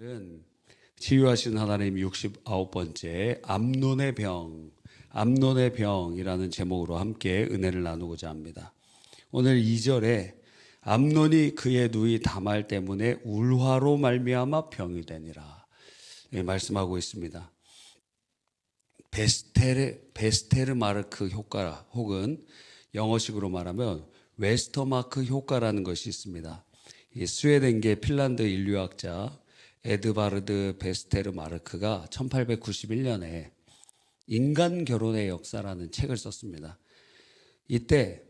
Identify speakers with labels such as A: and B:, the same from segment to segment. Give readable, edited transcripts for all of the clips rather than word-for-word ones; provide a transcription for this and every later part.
A: 은 치유하신 하나님 69번째 암논의 병이라는 제목으로 함께 은혜를 나누고자 합니다. 오늘 2절에 암논이 그의 누이 다말 때문에 울화로 말미암아 병이 되니라 말씀하고 있습니다. 베스테르마르크 효과 혹은 영어식으로 말하면 웨스터마크 효과라는 것이 있습니다. 이 스웨덴계 핀란드 인류학자 에드바르드 베스테르마르크가 1891년에 인간 결혼의 역사라는 책을 썼습니다. 이때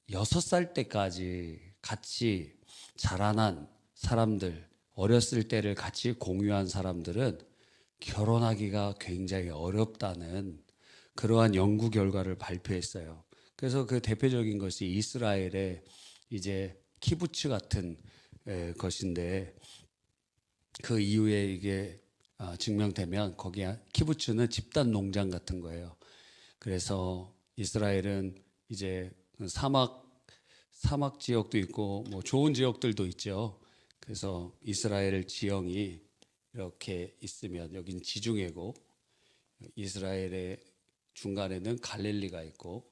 A: 6살 때까지 같이 자라난 사람들, 어렸을 때를 같이 공유한 사람들은 결혼하기가 굉장히 어렵다는 그러한 연구 결과를 발표했어요. 그래서 그 대표적인 것이 이스라엘의 이제 키부츠 같은 것인데, 그 이후에 이게 증명되면 거기에 키부츠는 집단 농장 같은 거예요. 그래서 이스라엘은 이제 사막 지역도 있고 뭐 좋은 지역들도 있죠. 그래서 이스라엘 지형이 이렇게 있으면 여긴 지중해고 이스라엘의 중간에는 갈릴리가 있고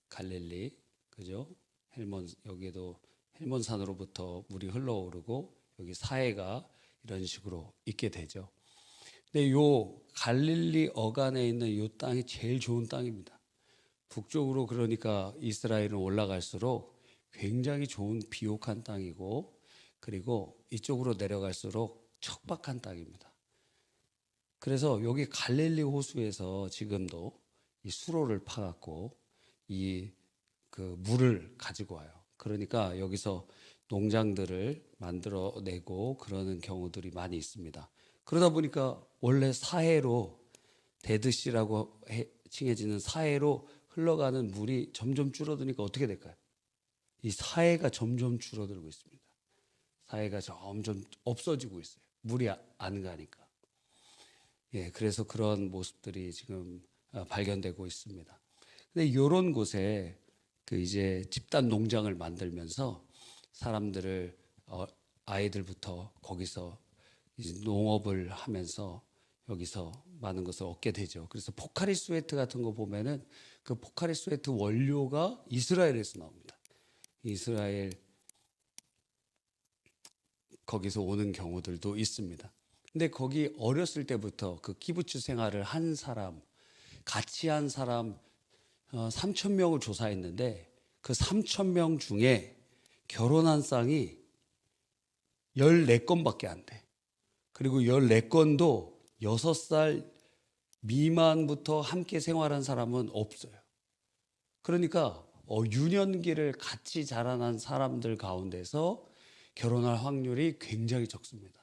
A: 갈릴리, 그죠? 여기도 헬몬산으로부터 물이 흘러오르고 여기 사해가 이런 식으로 있게 되죠. 근데 요 갈릴리 어간에 있는 요 땅이 제일 좋은 땅입니다. 북쪽으로 그러니까 이스라엘은 올라갈수록 굉장히 좋은 비옥한 땅이고, 그리고 이쪽으로 내려갈수록 척박한 땅입니다. 그래서 여기 갈릴리 호수에서 지금도 이 수로를 파갖고 그 물을 가지고 와요. 그러니까 여기서 농장들을 만들어내고 그러는 경우들이 많이 있습니다. 그러다 보니까 원래 사해로 데드시라고 칭해지는 사해로 흘러가는 물이 점점 줄어드니까 어떻게 될까요? 이 사해가 점점 줄어들고 있습니다. 사해가 점점 없어지고 있어요. 물이 안 가니까. 그래서 그런 모습들이 지금 발견되고 있습니다. 근데 이런 곳에 그 이제 집단 농장을 만들면서 사람들을 아이들부터 거기서 이제 농업을 하면서 여기서 많은 것을 얻게 되죠. 그래서 포카리 스웨트 같은 거 보면은 그 포카리 스웨트 원료가 이스라엘에서 나옵니다. 이스라엘 거기서 오는 경우들도 있습니다. 근데 거기 어렸을 때부터 그 키부츠 생활을 한 사람, 같이 한 사람 3,000명을 조사했는데 그 3,000명 중에 결혼한 쌍이 14건밖에 안 돼. 그리고 14건도 6살 미만부터 함께 생활한 사람은 없어요. 그러니까 유년기를 같이 자라난 사람들 가운데서 결혼할 확률이 굉장히 적습니다.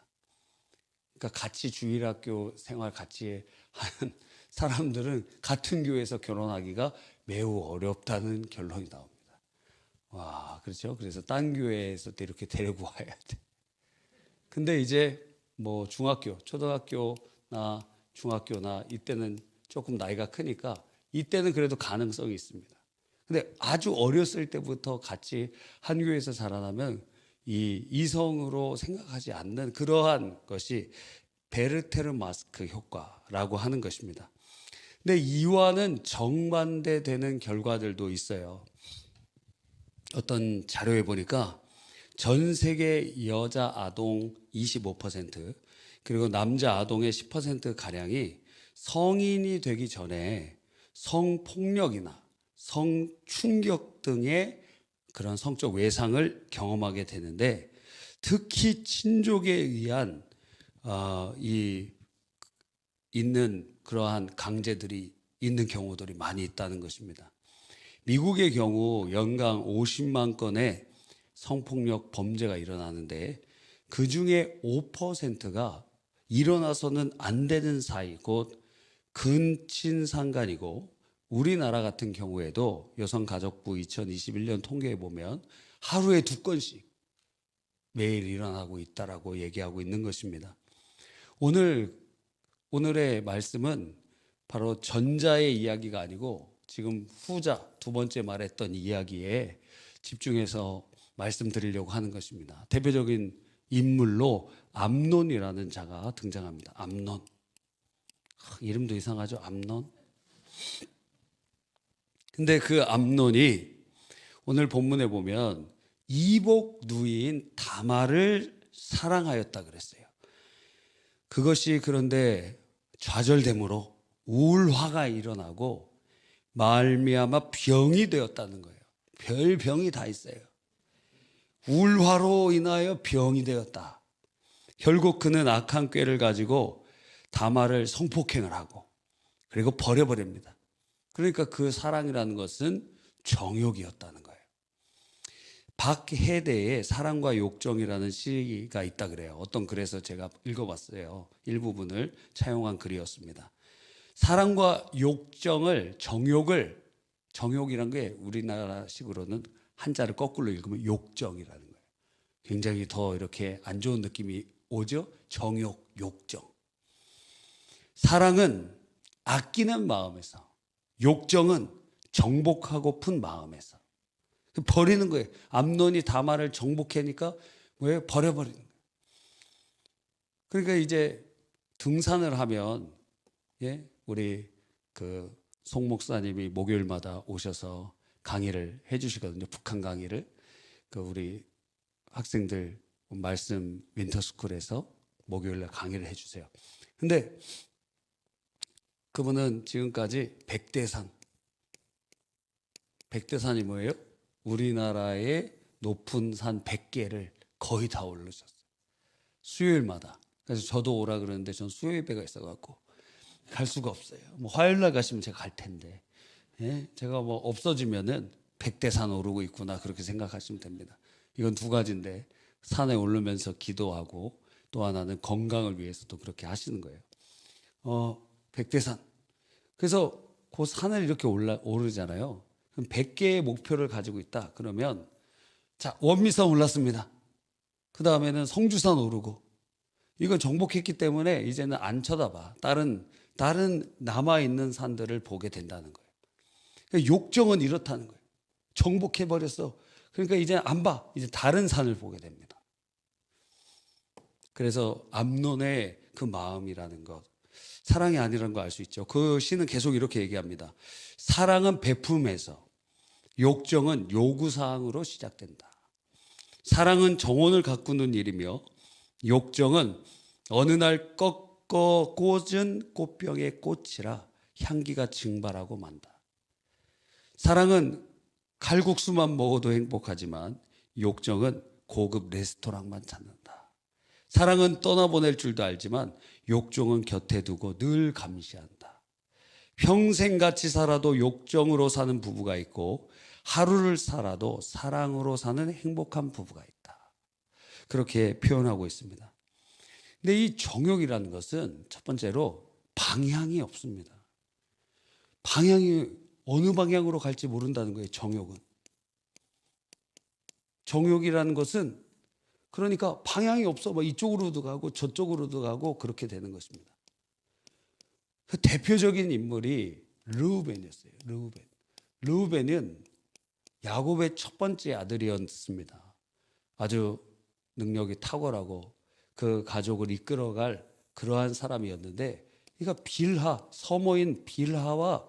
A: 그러니까 같이 주일학교 생활 같이 하는 사람들은 같은 교회에서 결혼하기가 매우 어렵다는 결론이 나옵니다. 와, 그렇죠. 그래서 딴 교회에서 이렇게 데리고 와야 돼. 근데 이제 뭐 초등학교나 중학교나 이때는 조금 나이가 크니까 이때는 그래도 가능성이 있습니다. 근데 아주 어렸을 때부터 같이 한 교회에서 자라나면 이 이성으로 생각하지 않는 그러한 것이 베르테르마스크 효과라고 하는 것입니다. 근데 이와는 정반대되는 결과들도 있어요. 어떤 자료에 보니까 전 세계 여자 아동 25% 그리고 남자 아동의 10%가량이 성인이 되기 전에 성폭력이나 성충격 등의 그런 성적 외상을 경험하게 되는데, 특히 친족에 의한 있는 그러한 강제들이 있는 경우들이 많이 있다는 것입니다. 미국의 경우 연간 50만 건의 성폭력 범죄가 일어나는데 그 중에 5%가 일어나서는 안 되는 사이, 곧 근친상간이고, 우리나라 같은 경우에도 여성가족부 2021년 통계에 보면 하루에 2건씩 매일 일어나고 있다라고 얘기하고 있는 것입니다. 오늘의 말씀은 바로 전자의 이야기가 아니고 지금 후자, 두 번째 말했던 이야기에 집중해서 말씀드리려고 하는 것입니다. 대표적인 인물로 암논이라는 자가 등장합니다. 암논. 이름도 이상하죠? 암논. 근데 그 암논이 오늘 본문에 보면 이복 누이인 다말을 사랑하였다 그랬어요. 그것이 그런데 좌절됨으로 우울화가 일어나고 말미암아 병이 되었다는 거예요. 별병이 다 있어요. 우울화로 인하여 병이 되었다. 결국 그는 악한 꾀를 가지고 다말을 성폭행을 하고 그리고 버려버립니다. 그러니까 그 사랑이라는 것은 정욕이었다는 거예요. 박해대의 사랑과 욕정이라는 시가 있다 그래요. 어떤 글에서 제가 읽어봤어요. 일부분을 차용한 글이었습니다. 사랑과 욕정을, 정욕이란 게 우리나라식으로는 한자를 거꾸로 읽으면 욕정이라는 거예요. 굉장히 더 이렇게 안 좋은 느낌이 오죠? 정욕, 욕정. 사랑은 아끼는 마음에서, 욕정은 정복하고픈 마음에서 버리는 거예요. 암논이 다말을 정복하니까 왜 버려버리는 거예요. 그러니까 이제 등산을 하면 우리 그 송 목사님이 목요일마다 오셔서 강의를 해주시거든요. 북한 강의를 그 우리 학생들 말씀 윈터스쿨에서 목요일날 강의를 해주세요. 근데 그분은 지금까지 백대산이 뭐예요? 우리나라의 높은 산 100개를 거의 다 올르셨어요. 수요일마다. 그래서 저도 오라 그러는데 전 수요예배가 있어갖고 갈 수가 없어요. 뭐 화요일날 가시면 제가 갈 텐데, 제가 뭐 없어지면은 백대산 오르고 있구나 그렇게 생각하시면 됩니다. 이건 두 가지인데 산에 오르면서 기도하고 또 하나는 건강을 위해서도 그렇게 하시는 거예요. 백대산. 그래서 그 산을 이렇게 오르잖아요. 그럼 100개의 목표를 가지고 있다. 그러면 자, 원미산 올랐습니다. 그 다음에는 성주산 오르고 이건 정복했기 때문에 이제는 안 쳐다봐. 다른 남아있는 산들을 보게 된다는 거예요. 그러니까 욕정은 이렇다는 거예요. 정복해버렸어. 그러니까 이제 안 봐. 이제 다른 산을 보게 됩니다. 그래서 암논의 그 마음이라는 것, 사랑이 아니라는 거 알 수 있죠. 그 시는 계속 이렇게 얘기합니다. 사랑은 베품에서, 욕정은 요구사항으로 시작된다. 사랑은 정원을 가꾸는 일이며 욕정은 어느 날 꺾어 꽂은 꽃병의 꽃이라 향기가 증발하고 만다. 사랑은 칼국수만 먹어도 행복하지만 욕정은 고급 레스토랑만 찾는다. 사랑은 떠나보낼 줄도 알지만 욕정은 곁에 두고 늘 감시한다. 평생 같이 살아도 욕정으로 사는 부부가 있고 하루를 살아도 사랑으로 사는 행복한 부부가 있다. 그렇게 표현하고 있습니다. 근데 이 정욕이라는 것은 첫 번째로 방향이 없습니다. 방향이 어느 방향으로 갈지 모른다는 거예요. 정욕은. 정욕이라는 것은 그러니까 방향이 없어. 뭐 이쪽으로도 가고 저쪽으로도 가고 그렇게 되는 것입니다. 그 대표적인 인물이 르우벤이었어요. 르우벤은 야곱의 첫 번째 아들이었습니다. 아주 능력이 탁월하고 그 가족을 이끌어갈 그러한 사람이었는데, 그러니까 서모인 빌하와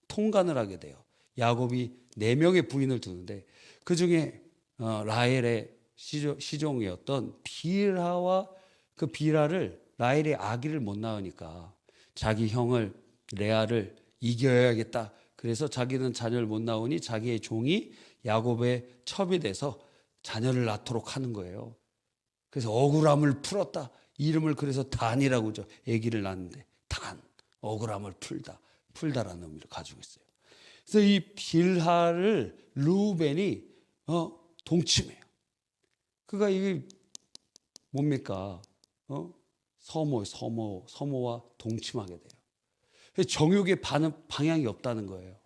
A: 통간을 하게 돼요. 야곱이 4명의 부인을 두는데 그 중에 라헬의 시종이었던 빌하와 그 빌하를 라헬의 아기를 못 낳으니까 자기 형을 레아를 이겨야겠다. 그래서 자기는 자녀를 못 낳으니 자기의 종이 야곱의 첩이 돼서 자녀를 낳도록 하는 거예요. 그래서 억울함을 풀었다. 이름을 그래서 단이라고 하죠. 아기를 낳는데 단, 억울함을 풀다라는 의미를 가지고 있어요. 그래서 이 빌하를 르우벤이 동침해요. 그가 이게 뭡니까? 서모와 동침하게 돼요. 정욕의 방향이 없다는 거예요.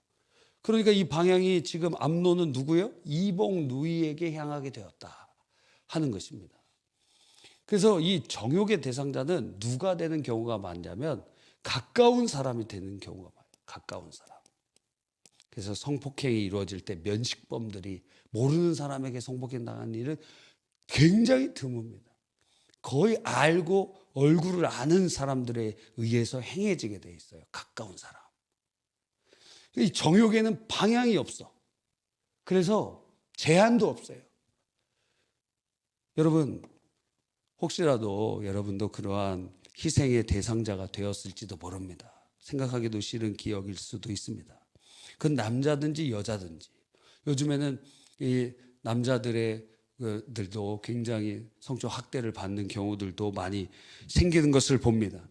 A: 그러니까 이 방향이 지금 암논은 누구예요? 이복 누이에게 향하게 되었다 하는 것입니다. 그래서 이 정욕의 대상자는 누가 되는 경우가 많냐면 가까운 사람이 되는 경우가 많아요. 가까운 사람. 그래서 성폭행이 이루어질 때 면식범들이 모르는 사람에게 성폭행 당한 일은 굉장히 드뭅니다. 거의 알고 얼굴을 아는 사람들에 의해서 행해지게 돼 있어요. 가까운 사람. 이 정욕에는 방향이 없어. 그래서 제한도 없어요. 여러분, 혹시라도 여러분도 그러한 희생의 대상자가 되었을지도 모릅니다. 생각하기도 싫은 기억일 수도 있습니다. 그건 남자든지 여자든지. 요즘에는 이 남자들도 굉장히 성적 학대를 받는 경우들도 많이 생기는 것을 봅니다.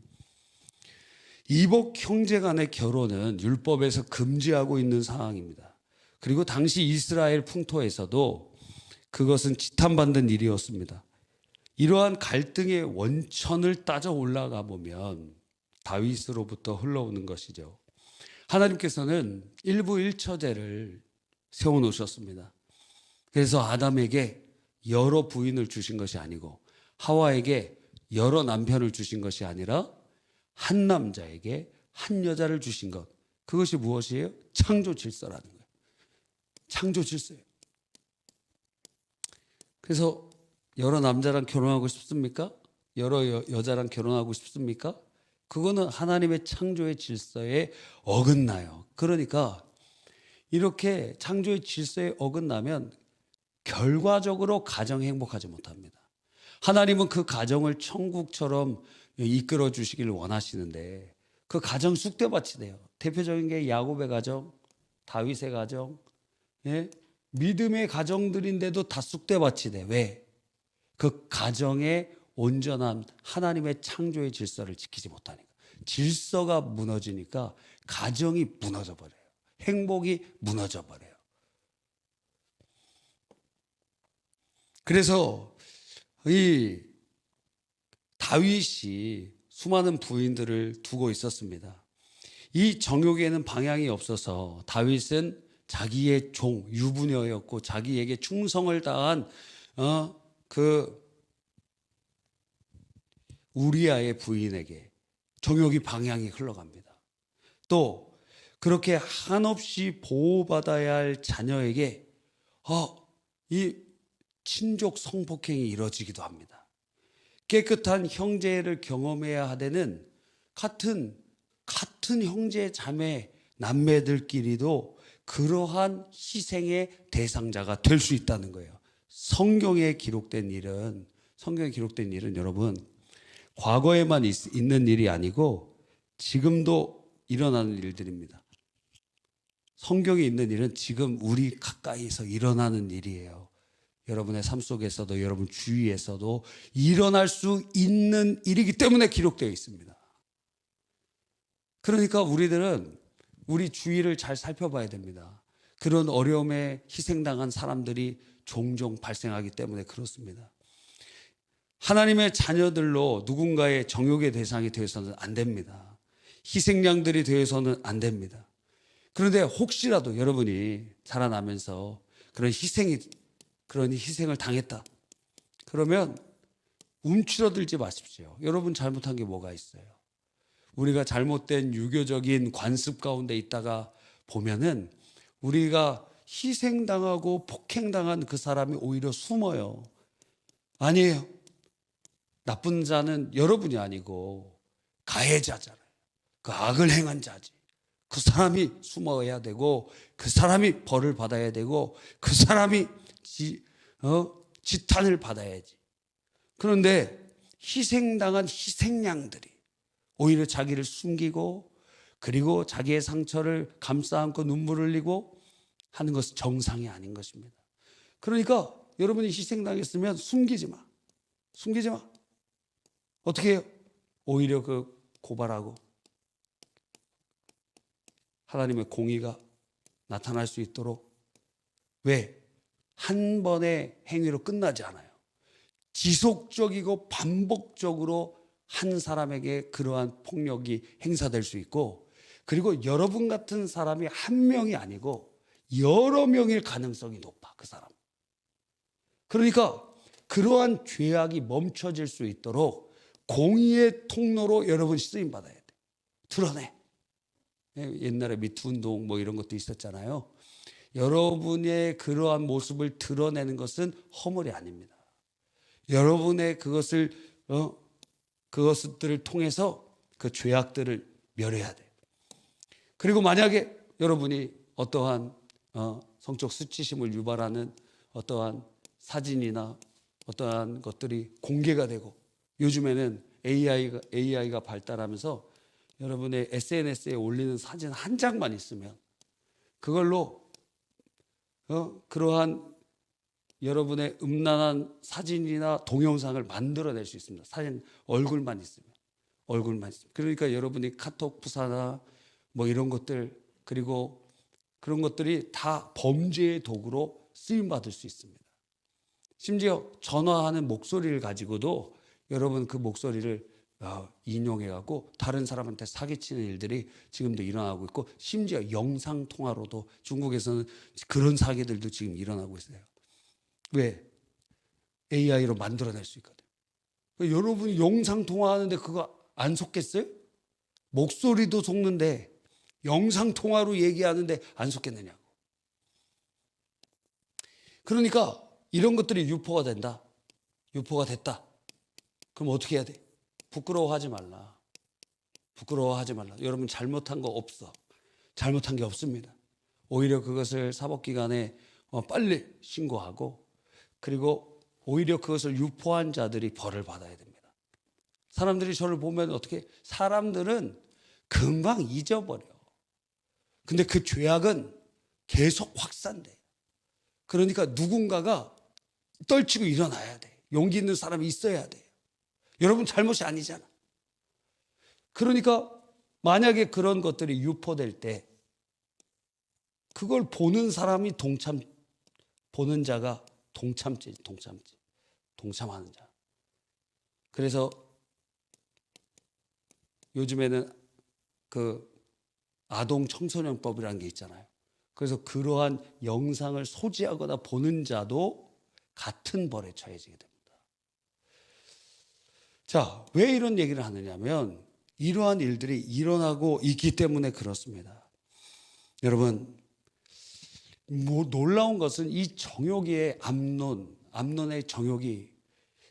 A: 이복 형제 간의 결혼은 율법에서 금지하고 있는 상황입니다. 그리고 당시 이스라엘 풍토에서도 그것은 지탄받는 일이었습니다. 이러한 갈등의 원천을 따져 올라가 보면 다윗으로부터 흘러오는 것이죠. 하나님께서는 일부일처제를 세워놓으셨습니다. 그래서 아담에게 여러 부인을 주신 것이 아니고 하와에게 여러 남편을 주신 것이 아니라 한 남자에게 한 여자를 주신 것. 그것이 무엇이에요? 창조 질서라는 거예요. 창조 질서예요. 그래서 여러 남자랑 결혼하고 싶습니까? 여러 여자랑 결혼하고 싶습니까? 그거는 하나님의 창조의 질서에 어긋나요. 그러니까 이렇게 창조의 질서에 어긋나면 결과적으로 가정 행복하지 못합니다. 하나님은 그 가정을 천국처럼 이끌어 주시기를 원하시는데 그 가정 쑥대밭이 돼요. 대표적인 게 야곱의 가정, 다윗의 가정, 믿음의 가정들인데도 다 쑥대밭이 돼. 왜? 그 가정의 온전한 하나님의 창조의 질서를 지키지 못하니까. 질서가 무너지니까 가정이 무너져 버려요. 행복이 무너져 버려요. 그래서 이 다윗이 수많은 부인들을 두고 있었습니다. 이 정욕에는 방향이 없어서 다윗은 자기의 종 유부녀였고 자기에게 충성을 다한 그 우리아의 부인에게 정욕이 방향이 흘러갑니다. 또 그렇게 한없이 보호받아야 할 자녀에게 이 친족 성폭행이 이루어지기도 합니다. 깨끗한 형제를 경험해야 하되는 같은 형제 자매 남매들끼리도 그러한 희생의 대상자가 될 수 있다는 거예요. 성경에 기록된 일은 여러분 과거에만 있는 일이 아니고 지금도 일어나는 일들입니다. 성경에 있는 일은 지금 우리 가까이에서 일어나는 일이에요. 여러분의 삶 속에서도 여러분 주위에서도 일어날 수 있는 일이기 때문에 기록되어 있습니다. 그러니까 우리들은 우리 주위를 잘 살펴봐야 됩니다. 그런 어려움에 희생당한 사람들이 종종 발생하기 때문에 그렇습니다. 하나님의 자녀들로 누군가의 정욕의 대상이 되어서는 안 됩니다. 희생양들이 되어서는 안 됩니다. 그런데 혹시라도 여러분이 자라나면서 그런 희생을 당했다. 그러면 움츠러들지 마십시오. 여러분 잘못한 게 뭐가 있어요? 우리가 잘못된 유교적인 관습 가운데 있다가 보면은 우리가 희생당하고 폭행당한 그 사람이 오히려 숨어요. 아니에요. 나쁜 자는 여러분이 아니고 가해자잖아요. 그 악을 행한 자지. 그 사람이 숨어야 되고 그 사람이 벌을 받아야 되고 그 사람이 지탄을 받아야지. 그런데 희생당한 희생양들이 오히려 자기를 숨기고 그리고 자기의 상처를 감싸 안고 눈물을 흘리고 하는 것은 정상이 아닌 것입니다. 그러니까 여러분이 희생당했으면 숨기지 마. 어떻게 해요? 오히려 그 고발하고 하나님의 공의가 나타날 수 있도록. 왜? 한 번의 행위로 끝나지 않아요. 지속적이고 반복적으로 한 사람에게 그러한 폭력이 행사될 수 있고 그리고 여러분 같은 사람이 한 명이 아니고 여러 명일 가능성이 높아. 그 사람. 그러니까 그러한 죄악이 멈춰질 수 있도록 공의의 통로로 여러분 쓰임받아야 돼. 드러내. 옛날에 미투 운동 뭐 이런 것도 있었잖아요. 여러분의 그러한 모습을 드러내는 것은 허물이 아닙니다. 여러분의 그것을 그것들을 통해서 그 죄악들을 멸해야 돼. 그리고 만약에 여러분이 어떠한 성적 수치심을 유발하는 어떠한 사진이나 어떠한 것들이 공개가 되고, 요즘에는 AI가 발달하면서 여러분의 SNS에 올리는 사진 한 장만 있으면 그걸로 그러한 여러분의 음란한 사진이나 동영상을 만들어낼 수 있습니다. 사진 얼굴만 있으면. 그러니까 여러분이 카톡 부사나 뭐 이런 것들, 그리고 그런 것들이 다 범죄의 도구로 쓰임받을 수 있습니다. 심지어 전화하는 목소리를 가지고도 여러분 그 목소리를 인용해갖고 다른 사람한테 사기치는 일들이 지금도 일어나고 있고, 심지어 영상통화로도 중국에서는 그런 사기들도 지금 일어나고 있어요. 왜? AI로 만들어낼 수 있거든. 여러분이 영상통화하는데 그거 안 속겠어요? 목소리도 속는데 영상통화로 얘기하는데 안 속겠느냐고. 그러니까 이런 것들이 유포가 된다. 유포가 됐다. 그럼 어떻게 해야 돼? 부끄러워하지 말라. 여러분 잘못한 거 없어. 잘못한 게 없습니다. 오히려 그것을 사법기관에 빨리 신고하고, 그리고 오히려 그것을 유포한 자들이 벌을 받아야 됩니다. 사람들이 저를 보면 어떻게, 사람들은 금방 잊어버려. 근데 그 죄악은 계속 확산돼. 그러니까 누군가가 떨치고 일어나야 돼. 용기 있는 사람이 있어야 돼. 여러분 잘못이 아니잖아. 그러니까 만약에 그런 것들이 유포될 때 그걸 보는 사람이 보는 자가 동참하는 자. 그래서 요즘에는 그 아동 청소년법이라는 게 있잖아요. 그래서 그러한 영상을 소지하거나 보는 자도 같은 벌에 처해지게 됩니다. 자, 왜 이런 얘기를 하느냐면 이러한 일들이 일어나고 있기 때문에 그렇습니다. 여러분, 놀라운 것은 이 정욕의 암논의 정욕이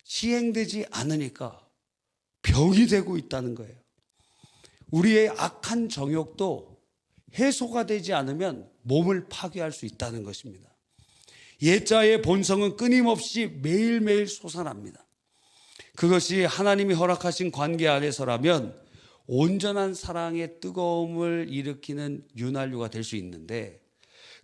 A: 시행되지 않으니까 병이 되고 있다는 거예요. 우리의 악한 정욕도 해소가 되지 않으면 몸을 파괴할 수 있다는 것입니다. 옛자의 본성은 끊임없이 매일매일 솟아납니다. 그것이 하나님이 허락하신 관계 안에서라면 온전한 사랑의 뜨거움을 일으키는 윤활유가 될 수 있는데,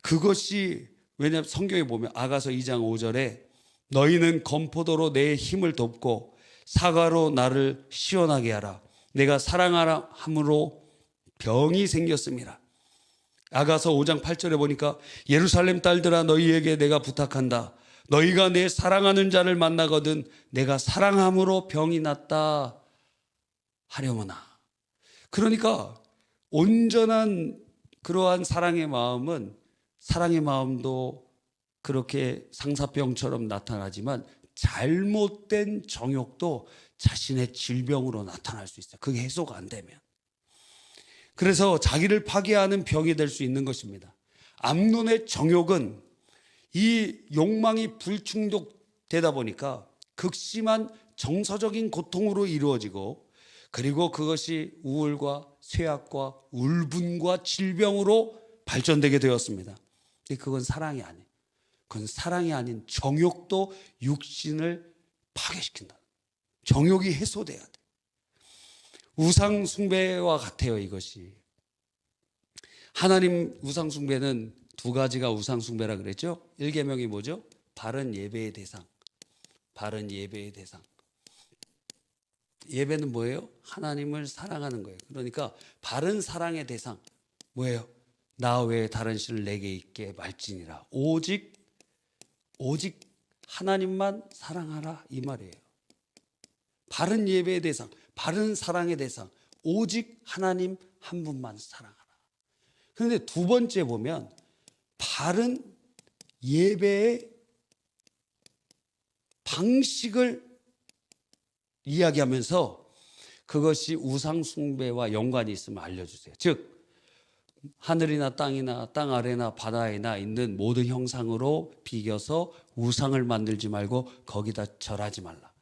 A: 그것이, 왜냐하면 성경에 보면 아가서 2장 5절에 너희는 건포도로 내 힘을 돕고 사과로 나를 시원하게 하라. 내가 사랑하라 함으로 병이 생겼습니다. 아가서 5장 8절에 보니까 예루살렘 딸들아 너희에게 내가 부탁한다. 너희가 내 사랑하는 자를 만나거든 내가 사랑함으로 병이 났다 하려무나. 그러니까 온전한 그러한 사랑의 마음도 그렇게 상사병처럼 나타나지만 잘못된 정욕도 자신의 질병으로 나타날 수 있어요. 그게 해소가 안 되면. 그래서 자기를 파괴하는 병이 될 수 있는 것입니다. 암논의 정욕은 이 욕망이 불충족되다 보니까 극심한 정서적인 고통으로 이루어지고, 그리고 그것이 우울과 쇠약과 울분과 질병으로 발전되게 되었습니다. 그건 사랑이 아니에요. 그건 사랑이 아닌 정욕도 육신을 파괴시킨다. 정욕이 해소돼야 돼. 우상 숭배와 같아요. 이것이 하나님 우상 숭배는 두 가지가 우상 숭배라 그랬죠. 1계명이 뭐죠? 바른 예배의 대상. 예배는 뭐예요? 하나님을 사랑하는 거예요. 그러니까 바른 사랑의 대상 뭐예요? 나 외에 다른 신을 내게 있게 말지니라. 오직 하나님만 사랑하라 이 말이에요. 바른 예배의 대상, 바른 사랑의 대상, 오직 하나님 한 분만 사랑하라. 그런데 두 번째 보면 바른 예배의 방식을 이야기하면서 그것이 우상 숭배와 연관이 있으면 알려주세요. 즉 하늘이나 땅이나 땅 아래나 바다에나 있는 모든 형상으로 비겨서 우상을 만들지 말고 거기다 절하지 말라.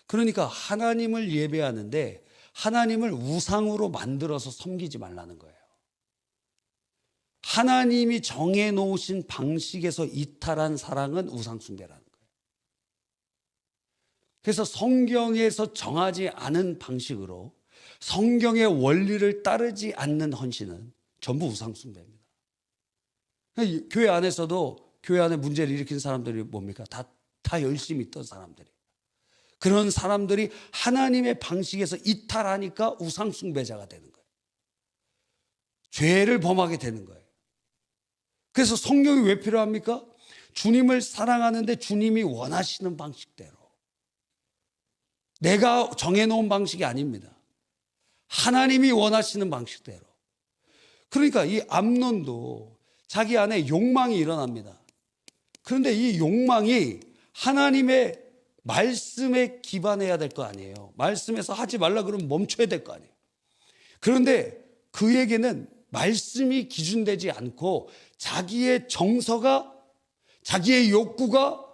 A: 그러니까 하나님을 예배하는데 하나님을 우상으로 만들어서 섬기지 말라는 거예요. 하나님이 정해놓으신 방식에서 이탈한 사랑은 우상숭배라는 거예요. 그래서 성경에서 정하지 않은 방식으로 성경의 원리를 따르지 않는 헌신은 전부 우상숭배입니다. 교회 안에서도 교회 안에 문제를 일으킨 사람들이 뭡니까? 다 열심히 있던 사람들이. 그런 사람들이 하나님의 방식에서 이탈하니까 우상숭배자가 되는 거예요. 죄를 범하게 되는 거예요. 그래서 성경이 왜 필요합니까? 주님을 사랑하는데 주님이 원하시는 방식대로. 내가 정해놓은 방식이 아닙니다. 하나님이 원하시는 방식대로. 그러니까 이 암논도 자기 안에 욕망이 일어납니다. 그런데 이 욕망이 하나님의 말씀에 기반해야 될 거 아니에요. 말씀에서 하지 말라 그러면 멈춰야 될 거 아니에요. 그런데 그에게는 말씀이 기준되지 않고 자기의 정서가, 자기의 욕구가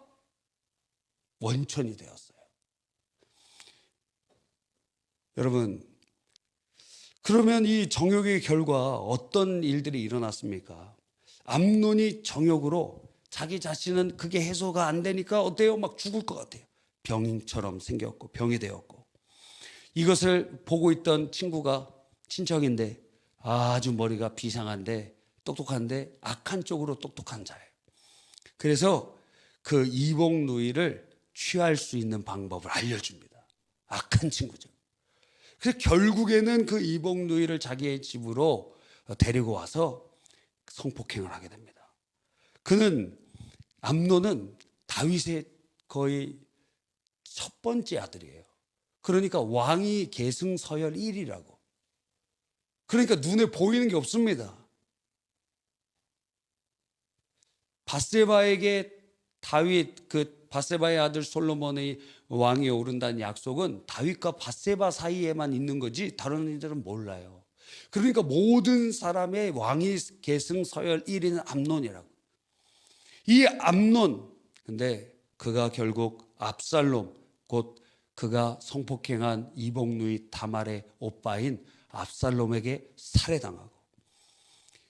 A: 원천이 되었어요. 여러분, 그러면 이 정욕의 결과 어떤 일들이 일어났습니까? 암논이 정욕으로 자기 자신은 그게 해소가 안 되니까 어때요? 막 죽을 것 같아요. 병인처럼 생겼고 병이 되었고, 이것을 보고 있던 친구가, 친척인데 아주 머리가 비상한데 똑똑한데 악한 쪽으로 똑똑한 자예요. 그래서 그 이복 누이를 취할 수 있는 방법을 알려줍니다. 악한 친구죠. 그래서 결국에는 그 이복 누이를 자기의 집으로 데리고 와서 성폭행을 하게 됩니다. 암논은 다윗의 거의 첫 번째 아들이에요. 그러니까 왕이 계승 서열 1위라고. 그러니까 눈에 보이는 게 없습니다. 바세바에게 바세바의 아들 솔로몬의 왕이 오른다는 약속은 다윗과 바세바 사이에만 있는 거지 다른 이들은 몰라요. 그러니까 모든 사람의 왕이 계승 서열 1위는 암논이라고. 이 암논, 근데 그가 결국 압살롬, 곧 그가 성폭행한 이복누이 다말의 오빠인 압살롬에게 살해당하고,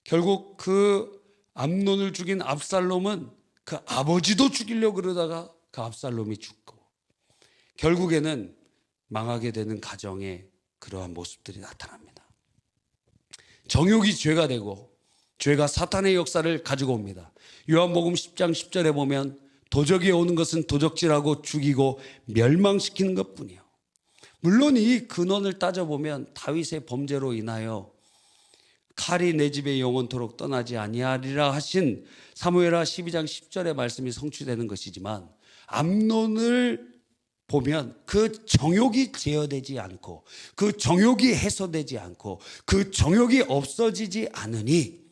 A: 결국 그 암논을 죽인 압살롬은 그 아버지도 죽이려고 그러다가 그 압살롬이 죽고, 결국에는 망하게 되는 가정에 그러한 모습들이 나타납니다. 정욕이 죄가 되고 죄가 사탄의 역사를 가지고 옵니다. 요한복음 10장 10절에 보면 도적이 오는 것은 도적질하고 죽이고 멸망시키는 것뿐이요. 물론 이 근원을 따져보면 다윗의 범죄로 인하여 칼이 내 집에 영원토록 떠나지 아니하리라 하신 사무엘하 12장 10절의 말씀이 성취되는 것이지만, 암논을 보면 그 정욕이 제어되지 않고 그 정욕이 해소되지 않고 그 정욕이 없어지지 않으니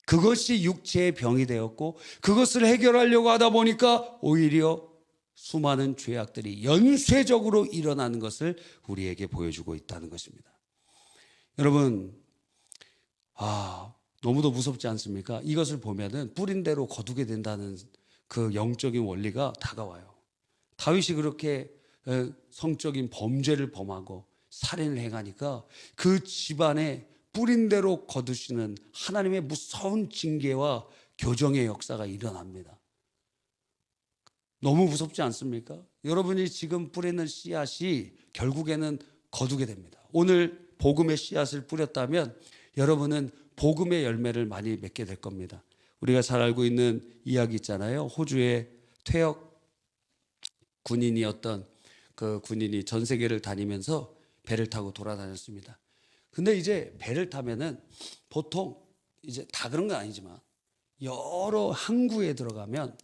A: 그것이 육체의 병이 되었고, 그것을 해결하려고 하다 보니까 오히려 수많은 죄악들이 연쇄적으로 일어나는 것을 우리에게 보여주고 있다는 것입니다. 여러분, 너무도 무섭지 않습니까? 이것을 보면은 뿌린 대로 거두게 된다는 그 영적인 원리가 다가와요. 다윗이 그렇게 성적인 범죄를 범하고 살인을 행하니까 그 집안에 뿌린 대로 거두시는 하나님의 무서운 징계와 교정의 역사가 일어납니다. 너무 무섭지 않습니까? 여러분이 지금 뿌리는 씨앗이 결국에는 거두게 됩니다. 오늘 복음의 씨앗을 뿌렸다면 여러분은 복음의 열매를 많이 맺게 될 겁니다. 우리가 잘 알고 있는 이야기 있잖아요. 호주의 퇴역 군인이었던 그 군인이 전 세계를 다니면서 배를 타고 돌아다녔습니다. 근데 이제 배를 타면은 보통 이제 다 그런 건 아니지만 여러 항구에 들어가면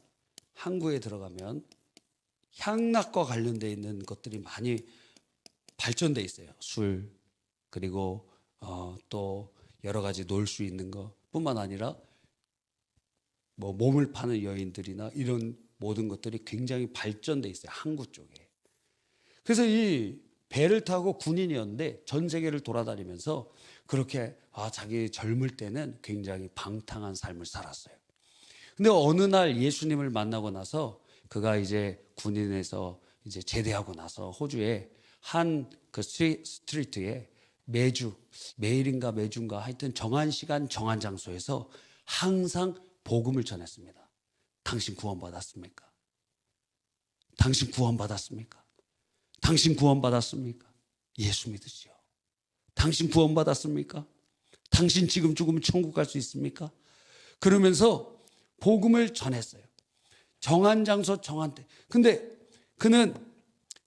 A: 향락과 관련되어 있는 것들이 많이 발전돼 있어요. 술, 그리고 또 여러 가지 놀 수 있는 것뿐만 아니라 뭐 몸을 파는 여인들이나 이런 모든 것들이 굉장히 발전돼 있어요. 항구 쪽에. 그래서 이 배를 타고 군인이었는데 전 세계를 돌아다니면서 그렇게 자기 젊을 때는 굉장히 방탕한 삶을 살았어요. 근데 어느 날 예수님을 만나고 나서 그가 이제 군인에서 이제 제대하고 나서 호주에 한 그 스트리트에 매일인가 매주인가 하여튼 정한 시간 정한 장소에서 항상 복음을 전했습니다. 당신 구원받았습니까? 당신 구원받았습니까? 당신 구원받았습니까? 예수 믿으시오. 당신 구원받았습니까? 당신 지금 죽으면 천국 갈 수 있습니까? 그러면서 복음을 전했어요. 정한 장소 정한 때. 근데 그는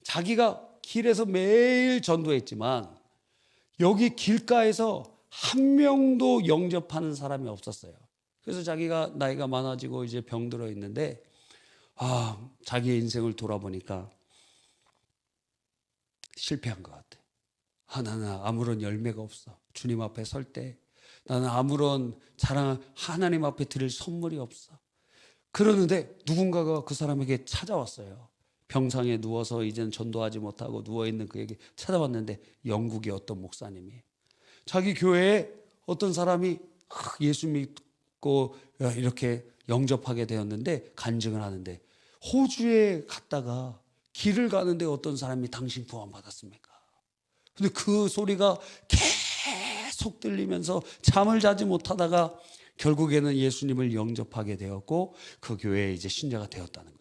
A: 자기가 길에서 매일 전도했지만 여기 길가에서 한 명도 영접하는 사람이 없었어요. 그래서 자기가 나이가 많아지고 이제 병들어 있는데 자기의 인생을 돌아보니까 실패한 것 같아. 나는 아무런 열매가 없어. 주님 앞에 설 때 나는 아무런 자랑 하나님 앞에 드릴 선물이 없어. 그러는데 누군가가 그 사람에게 찾아왔어요. 병상에 누워서 이제는 전도하지 못하고 누워있는 그에게 찾아왔는데 영국의 어떤 목사님이 자기 교회에 어떤 사람이 예수 믿고 이렇게 영접하게 되었는데 간증을 하는데 호주에 갔다가 길을 가는데 어떤 사람이 당신 구원받았습니까? 근데 그 소리가 계속 들리면서 잠을 자지 못하다가 결국에는 예수님을 영접하게 되었고 그 교회에 이제 신자가 되었다는 거예요.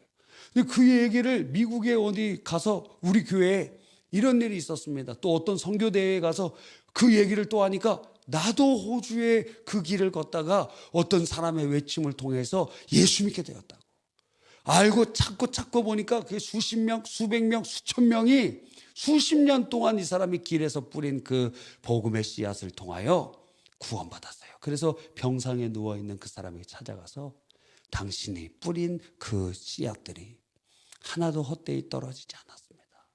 A: 근데 그 얘기를 미국에 어디 가서 우리 교회에 이런 일이 있었습니다. 또 어떤 선교대회에 가서 그 얘기를 또 하니까 나도 호주에 그 길을 걷다가 어떤 사람의 외침을 통해서 예수 믿게 되었다고. 알고 찾고 보니까 그게 수십 명, 수백 명, 수천 명이 수십 년 동안 이 사람이 길에서 뿌린 그 복음의 씨앗을 통하여 구원받았어요. 그래서 병상에 누워있는 그 사람에게 찾아가서 당신이 뿌린 그 씨앗들이 하나도 헛되이 떨어지지 않았습니다.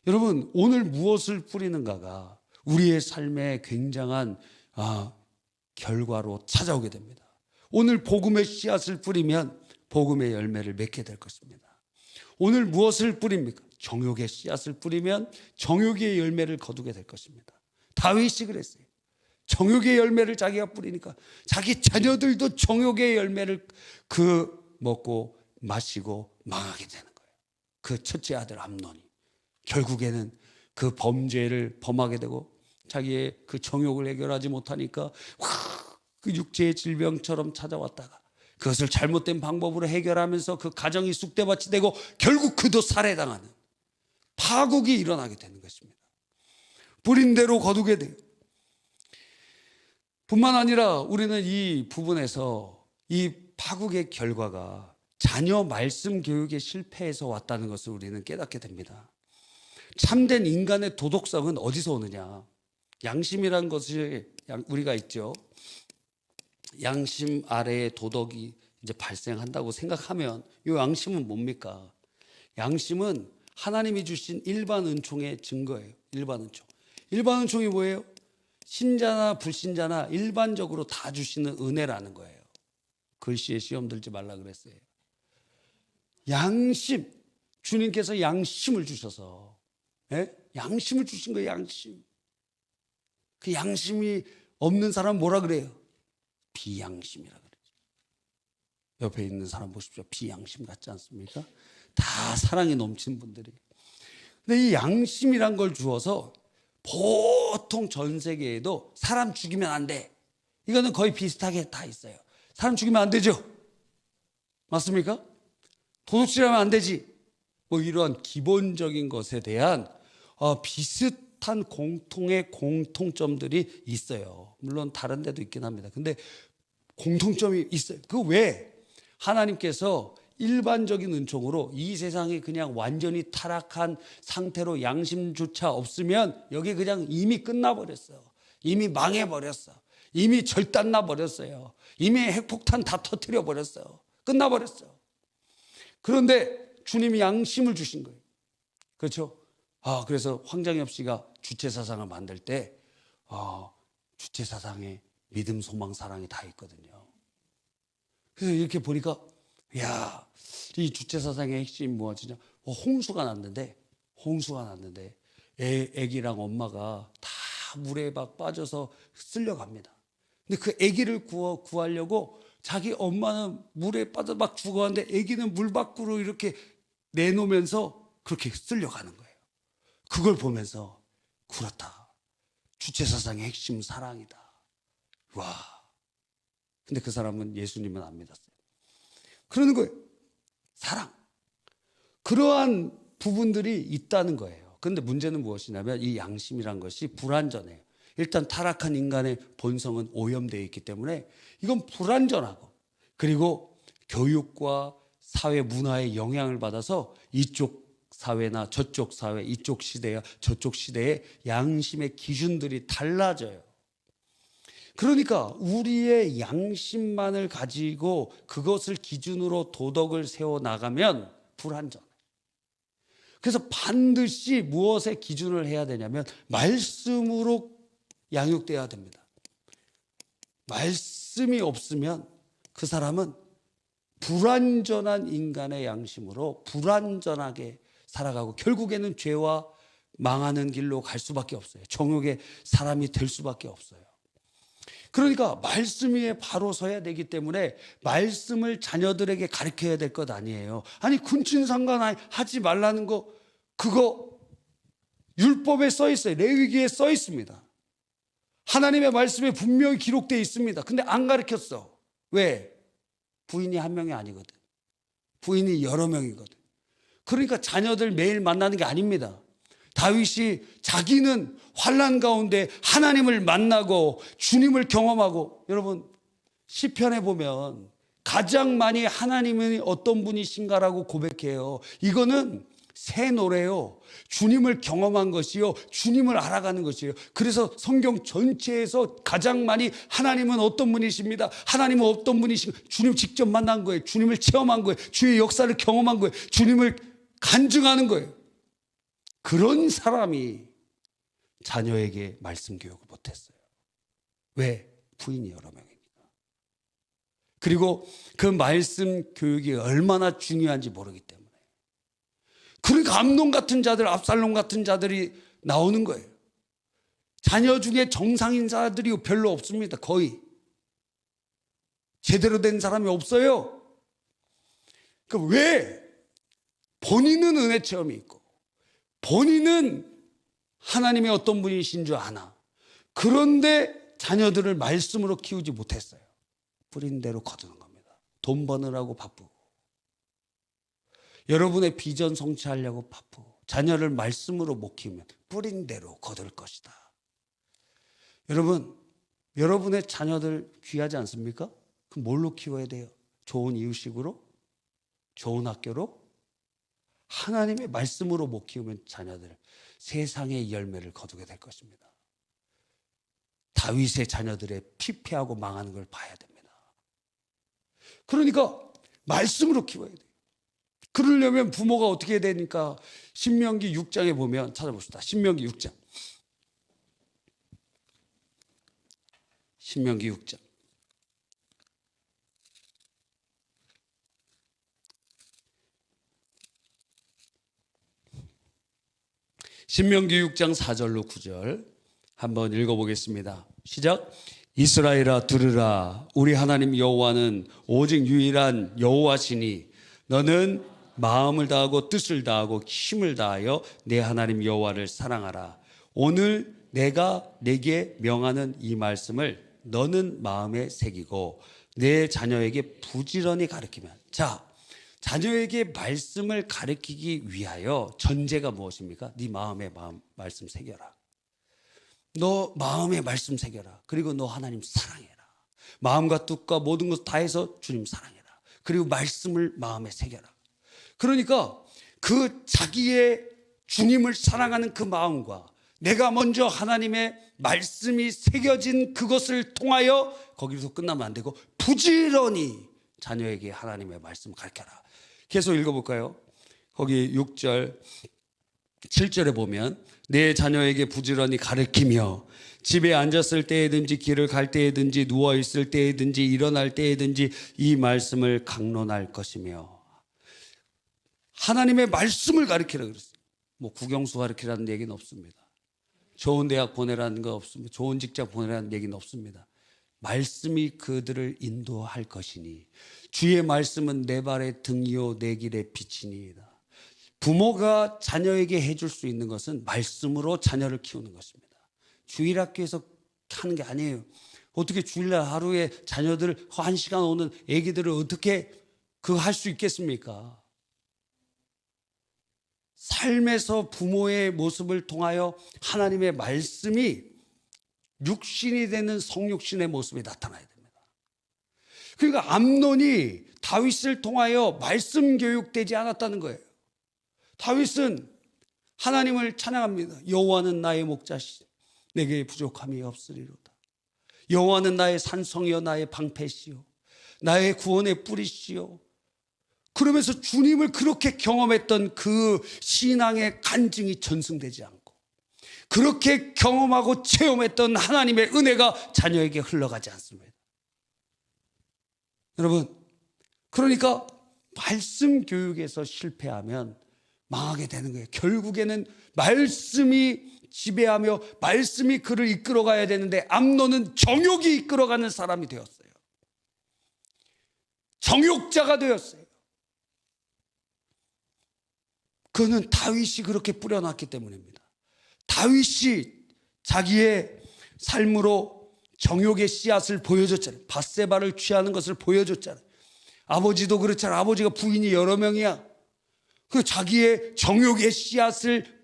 A: 여러분, 오늘 무엇을 뿌리는가가 우리의 삶에 굉장한 결과로 찾아오게 됩니다. 오늘 복음의 씨앗을 뿌리면 복음의 열매를 맺게 될 것입니다. 오늘 무엇을 뿌립니까? 정욕의 씨앗을 뿌리면 정욕의 열매를 거두게 될 것입니다. 다윗이 그랬어요. 정욕의 열매를 자기가 뿌리니까 자기 자녀들도 정욕의 열매를 먹고 마시고 망하게 되는 거예요. 그 첫째 아들 암논이 결국에는 그 범죄를 범하게 되고 자기의 그 정욕을 해결하지 못하니까 그 육체의 질병처럼 찾아왔다가 그것을 잘못된 방법으로 해결하면서 그 가정이 쑥대밭이 되고 결국 그도 살해당하는 파국이 일어나게 되는 것입니다. 뿌린 대로 거두게 돼요. 뿐만 아니라 우리는 이 부분에서 이 파국의 결과가 자녀 말씀 교육의 실패에서 왔다는 것을 우리는 깨닫게 됩니다. 참된 인간의 도덕성은 어디서 오느냐? 양심이라는 것이 우리가 있죠. 양심 아래에 도덕이 이제 발생한다고 생각하면 이 양심은 뭡니까? 양심은 하나님이 주신 일반 은총의 증거예요. 일반 은총. 일반 은총이 뭐예요? 신자나 불신자나 일반적으로 다 주시는 은혜라는 거예요. 글씨에 시험 들지 말라 그랬어요. 양심, 주님께서 양심을 주셔서 양심을 주신 거예요. 양심. 그 양심이 없는 사람 뭐라 그래요? 비양심이라 그래요. 옆에 있는 사람 보십시오. 비양심 같지 않습니까? 다 사랑이 넘치는 분들이. 근데 이 양심이란 걸 주어서 보통 전 세계에도 사람 죽이면 안 돼. 이거는 거의 비슷하게 다 있어요. 사람 죽이면 안 되죠. 맞습니까? 도둑질하면 안 되지. 이러한 기본적인 것에 대한 비슷한 공통의 공통점들이 있어요. 물론 다른 데도 있긴 합니다. 근데 공통점이 있어요. 그 왜? 하나님께서 일반적인 은총으로 이 세상이 그냥 완전히 타락한 상태로 양심조차 없으면 여기 그냥 이미 끝나버렸어요. 이미 망해버렸어. 이미 절단나 버렸어요. 이미 핵폭탄 다 터뜨려 버렸어요. 끝나버렸어요. 그런데 주님이 양심을 주신 거예요. 그렇죠? 그래서 황장엽 씨가 주체사상을 만들 때 주체사상에 믿음, 소망, 사랑이 다 있거든요. 그래서 이렇게 보니까 이 주체사상의 핵심이 뭐지? 홍수가 났는데 애기랑 엄마가 다 물에 막 빠져서 쓸려갑니다. 근데 그 애기를 구하려고 자기 엄마는 물에 빠져 막 죽어가는데 애기는 물 밖으로 이렇게 내놓으면서 그렇게 쓸려가는 거예요. 그걸 보면서 그렇다. 주체사상의 핵심 사랑이다. 와. 근데 그 사람은 예수님은 안 믿었어요. 그러는 거예요. 사랑. 그러한 부분들이 있다는 거예요. 그런데 문제는 무엇이냐면 이 양심이란 것이 불완전해요. 일단 타락한 인간의 본성은 오염되어 있기 때문에 이건 불완전하고, 그리고 교육과 사회 문화의 영향을 받아서 이쪽 사회나 저쪽 사회, 이쪽 시대야 저쪽 시대의 양심의 기준들이 달라져요. 그러니까 우리의 양심만을 가지고 그것을 기준으로 도덕을 세워나가면 불완전해요. 그래서 반드시 무엇의 기준을 해야 되냐면 말씀으로 양육돼야 됩니다. 말씀이 없으면 그 사람은 불완전한 인간의 양심으로 불완전하게 살아가고 결국에는 죄와 망하는 길로 갈 수밖에 없어요. 정욕의 사람이 될 수밖에 없어요. 그러니까 말씀 위에 바로 서야 되기 때문에 말씀을 자녀들에게 가르쳐야 될 것 아니에요. 아니 군친상간 하지 말라는 거, 그거 율법에 써 있어요. 레위기에 써 있습니다. 하나님의 말씀에 분명히 기록되어 있습니다. 근데 안 가르쳤어. 왜? 부인이 한 명이 아니거든. 부인이 여러 명이거든. 그러니까 자녀들 매일 만나는 게 아닙니다. 다윗이 자기는 환난 가운데 하나님을 만나고 주님을 경험하고, 여러분 시편에 보면 가장 많이 하나님은 어떤 분이신가라고 고백해요. 이거는 새 노래요. 주님을 경험한 것이요, 주님을 알아가는 것이에요. 그래서 성경 전체에서 가장 많이 하나님은 어떤 분이십니다, 하나님은 어떤 분이신가, 주님 직접 만난 거예요. 주님을 체험한 거예요. 주의 역사를 경험한 거예요. 주님을 간증하는 거예요. 그런 사람이 자녀에게 말씀 교육을 못했어요. 왜? 부인이 여러 명이니까. 그리고 그 말씀 교육이 얼마나 중요한지 모르기 때문에. 그러니까 암논 같은 자들, 압살롬 같은 자들이 나오는 거예요. 자녀 중에 정상인 자들이 별로 없습니다. 거의 제대로 된 사람이 없어요. 그러니까 왜? 본인은 은혜 체험이 있고 본인은 하나님의 어떤 분이신 줄 아나. 그런데 자녀들을 말씀으로 키우지 못했어요. 뿌린 대로 거두는 겁니다. 돈 버느라고 바쁘고, 여러분의 비전 성취하려고 바쁘고, 자녀를 말씀으로 못 키우면 뿌린 대로 거둘 것이다. 여러분, 여러분의 자녀들 귀하지 않습니까? 그럼 뭘로 키워야 돼요? 좋은 이유식으로? 좋은 학교로? 하나님의 말씀으로 못 키우면 자녀들 세상의 열매를 거두게 될 것입니다. 다윗의 자녀들의 피폐하고 망하는 걸 봐야 됩니다. 그러니까 말씀으로 키워야 돼요. 그러려면 부모가 어떻게 해야 되니까 신명기 6장에 보면 찾아봅시다. 신명기 6장. 신명기 6장. 신명기 6장 4절로 9절 한번 읽어보겠습니다. 시작. 이스라엘아 들으라. 우리 하나님 여호와는 오직 유일한 여호와시니 너는 마음을 다하고 뜻을 다하고 힘을 다하여 내 하나님 여호와를 사랑하라. 오늘 내가 내게 명하는 이 말씀을 너는 마음에 새기고 내 자녀에게 부지런히 가르치면. 자, 자녀에게 말씀을 가르치기 위하여 전제가 무엇입니까? 네 마음에 말씀 새겨라. 너 마음에 말씀 새겨라. 그리고 너 하나님 사랑해라. 마음과 뜻과 모든 것 다해서 주님 사랑해라. 그리고 말씀을 마음에 새겨라. 그러니까 그 자기의 주님을 사랑하는 그 마음과 내가 먼저 하나님의 말씀이 새겨진 그것을 통하여 거기서 끝나면 안 되고 부지런히 자녀에게 하나님의 말씀을 가르쳐라. 계속 읽어볼까요? 거기 6절 7절에 보면 내 자녀에게 부지런히 가르치며 집에 앉았을 때에든지 길을 갈 때에든지 누워있을 때에든지 일어날 때에든지 이 말씀을 강론할 것이며. 하나님의 말씀을 가르치라 그랬어요. 뭐 국영수 가르치라는 얘기는 없습니다. 좋은 대학 보내라는 거 없습니다. 좋은 직장 보내라는 얘기는 없습니다. 말씀이 그들을 인도할 것이니 주의 말씀은 내 발의 등이요 내 길의 빛이니이다. 부모가 자녀에게 해줄 수 있는 것은 말씀으로 자녀를 키우는 것입니다. 주일학교에서 하는 게 아니에요. 어떻게 주일날 하루에 자녀들 1시간 오는 애기들을 어떻게 그거 할 수 있겠습니까? 삶에서 부모의 모습을 통하여 하나님의 말씀이 육신이 되는 성육신의 모습이 나타나야 됩니다. 그러니까 암논이 다윗을 통하여 말씀 교육되지 않았다는 거예요. 다윗은 하나님을 찬양합니다. 여호와는 나의 목자시요 내게 부족함이 없으리로다. 여호와는 나의 산성이요 나의 방패시요 나의 구원의 뿌리시요. 그러면서 주님을 그렇게 경험했던 그 신앙의 간증이 전승되지 않고 그렇게 경험하고 체험했던 하나님의 은혜가 자녀에게 흘러가지 않습니다. 여러분, 그러니까 말씀 교육에서 실패하면 망하게 되는 거예요. 결국에는 말씀이 지배하며 말씀이 그를 이끌어가야 되는데 암논은 정욕이 이끌어가는 사람이 되었어요. 정욕자가 되었어요. 그는 다윗이 그렇게 뿌려놨기 때문입니다. 다윗이 자기의 삶으로 정욕의 씨앗을 보여줬잖아요. 밧세바를 취하는 것을 보여줬잖아요. 아버지도 그렇잖아요. 아버지가 부인이 여러 명이야. 그 자기의 정욕의 씨앗을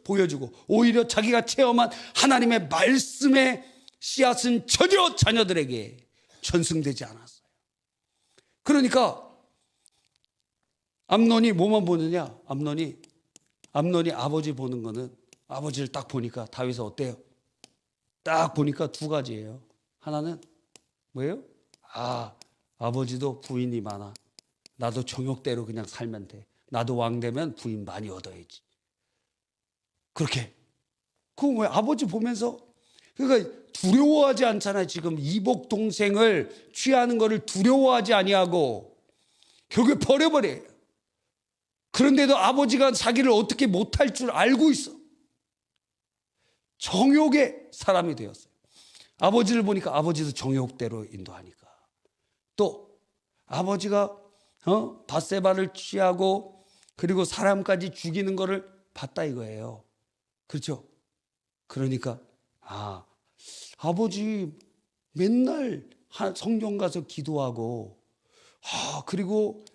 A: 보여주고 오히려 자기가 체험한 하나님의 말씀의 씨앗은 전혀 자녀들에게 전승되지 않았어요. 그러니까 암논이 뭐만 보느냐? 암논이 아버지 보는 거는 아버지를 딱 보니까 다윗은 어때요? 딱 보니까 두 가지예요. 하나는 뭐예요? 아버지도 부인이 많아. 나도 정욕대로 그냥 살면 돼. 나도 왕 되면 부인 많이 얻어야지. 그렇게. 그건 왜 아버지 보면서 그러니까 두려워하지 않잖아요. 지금 이복 동생을 취하는 거를 두려워하지 아니하고 결국에 버려버려요. 그런데도 아버지가 자기를 어떻게 못할 줄 알고 있어. 정욕의 사람이 되었어요. 아버지를 보니까 아버지도 정욕대로 인도하니까. 또 아버지가 밧세바를 취하고 그리고 사람까지 죽이는 거를 봤다 이거예요. 그렇죠? 그러니까 아버지 맨날 성경 가서 기도하고 그리고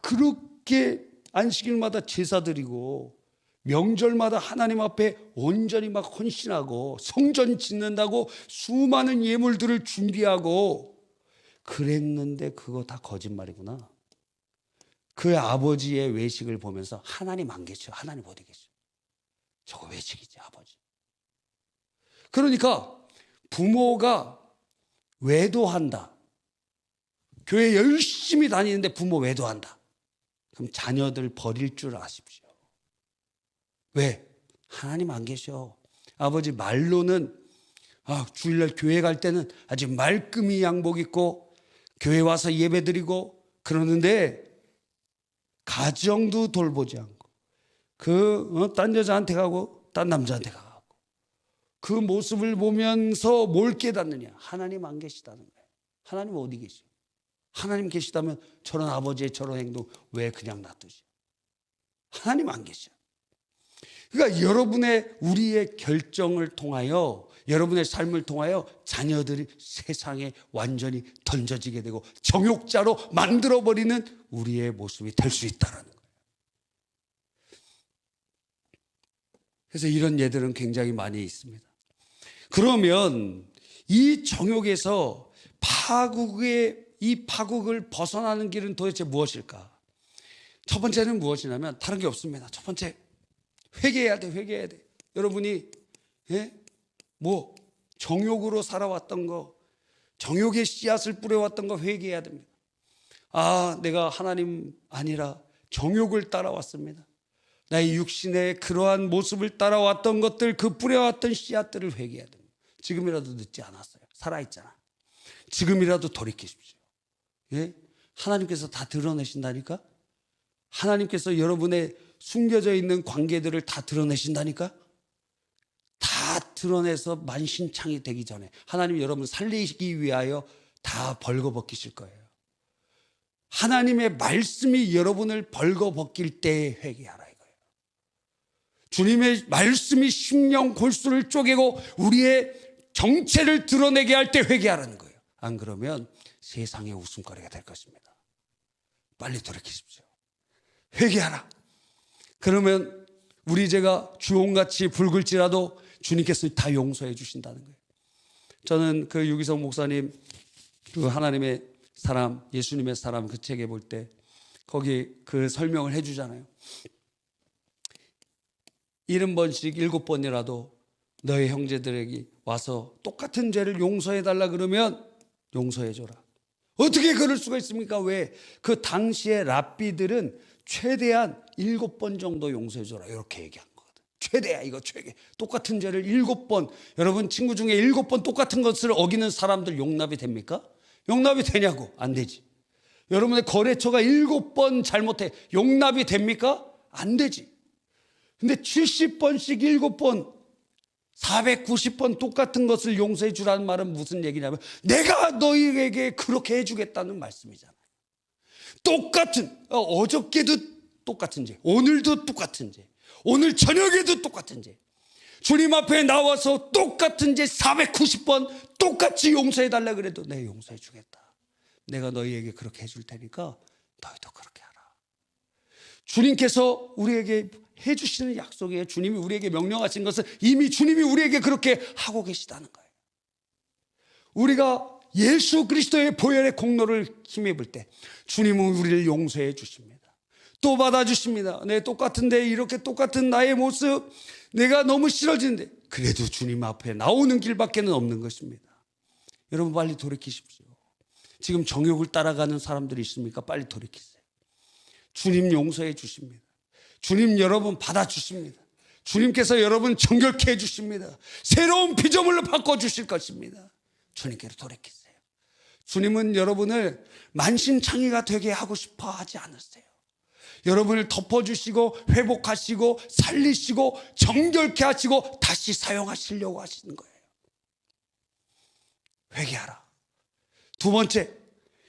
A: 그렇게 안식일마다 제사 드리고 명절마다 하나님 앞에 온전히 막 헌신하고 성전 짓는다고 수많은 예물들을 준비하고 그랬는데 그거 다 거짓말이구나. 그 아버지의 외식을 보면서 하나님 안 계셔. 하나님 어디 계셔? 저거 외식이지 아버지. 그러니까 부모가 외도한다. 교회 열심히 다니는데 부모 외도한다. 그럼 자녀들 버릴 줄 아십시오. 왜? 하나님 안 계셔. 아버지 말로는 주일날 교회 갈 때는 아주 말끔히 양복 입고 교회 와서 예배 드리고 그러는데 가정도 돌보지 않고 딴 여자한테 가고 딴 남자한테 가고 그 모습을 보면서 뭘 깨닫느냐? 하나님 안 계시다는 거예요. 하나님 어디 계셔? 하나님 계시다면 저런 아버지의 저런 행동 왜 그냥 놔두죠? 하나님 안 계셔. 그러니까 우리의 결정을 통하여 여러분의 삶을 통하여 자녀들이 세상에 완전히 던져지게 되고 정욕자로 만들어버리는 우리의 모습이 될 수 있다는 거예요. 그래서 이런 예들은 굉장히 많이 있습니다. 그러면 이 정욕에서 이 파국을 벗어나는 길은 도대체 무엇일까? 첫 번째는 무엇이냐면 다른 게 없습니다. 첫 번째, 회개해야 돼. 여러분이 정욕으로 살아왔던 거, 정욕의 씨앗을 뿌려왔던 거 회개해야 됩니다. 내가 하나님 아니라 정욕을 따라왔습니다. 나의 육신의 그러한 모습을 따라왔던 것들, 그 뿌려왔던 씨앗들을 회개해야 됩니다. 지금이라도 늦지 않았어요. 살아있잖아. 지금이라도 돌이키십시오. 하나님께서 다 드러내신다니까? 하나님께서 여러분의 숨겨져 있는 관계들을 다 드러내신다니까? 다 드러내서 만신창이 되기 전에 하나님 여러분 살리기 위하여 다 벌거벗기실 거예요. 하나님의 말씀이 여러분을 벌거벗길 때에 회개하라 이거예요. 주님의 말씀이 심령 골수를 쪼개고 우리의 정체를 드러내게 할 때 회개하라는 거예요. 안 그러면 세상의 웃음거리가 될 것입니다. 빨리 돌이키십시오. 회개하라. 그러면 우리 죄가 주홍같이 붉을지라도 주님께서 다 용서해 주신다는 거예요. 저는 그 유기성 목사님 그 하나님의 사람, 예수님의 사람 그 책에 볼 때 거기 그 설명을 해 주잖아요. 70번씩 7번이라도 너의 형제들에게 와서 똑같은 죄를 용서해 달라 그러면 용서해 줘라. 어떻게 그럴 수가 있습니까? 왜? 그 당시에 랍비들은 최대한 7번 정도 용서해 줘라 이렇게 얘기한 거거든. 최대야 이거 최대. 똑같은 죄를 7번. 여러분 친구 중에 7번 똑같은 것을 어기는 사람들 용납이 됩니까? 용납이 되냐고. 안 되지. 여러분의 거래처가 7번 잘못해 용납이 됩니까? 안 되지. 근데 70번씩 7번 490번 똑같은 것을 용서해 주라는 말은 무슨 얘기냐면 내가 너희에게 그렇게 해주겠다는 말씀이잖아요. 똑같은 어저께도 똑같은 죄, 오늘도 똑같은 죄, 오늘 저녁에도 똑같은 죄, 주님 앞에 나와서 똑같은 죄 490번 똑같이 용서해 달라 그래도 내가 용서해 주겠다. 내가 너희에게 그렇게 해줄 테니까 너희도 그렇게 하라. 주님께서 우리에게 해주시는 약속이에요. 주님이 우리에게 명령하신 것은 이미 주님이 우리에게 그렇게 하고 계시다는 거예요. 우리가 예수 그리스도의 보혈의 공로를 힘입을 때 주님은 우리를 용서해 주십니다. 또 받아주십니다. 내 똑같은데 이렇게 똑같은 나의 모습 내가 너무 싫어지는데 그래도 주님 앞에 나오는 길밖에는 없는 것입니다. 여러분 빨리 돌이키십시오. 지금 정욕을 따라가는 사람들이 있습니까? 빨리 돌이키세요. 주님 용서해 주십니다. 주님 여러분 받아주십니다. 주님께서 여러분 정결케 해주십니다. 새로운 피조물로 바꿔주실 것입니다. 주님께로 돌이키세요. 주님은 여러분을 만신창이가 되게 하고 싶어 하지 않으세요. 여러분을 덮어주시고 회복하시고 살리시고 정결케 하시고 다시 사용하시려고 하시는 거예요. 회개하라. 두 번째,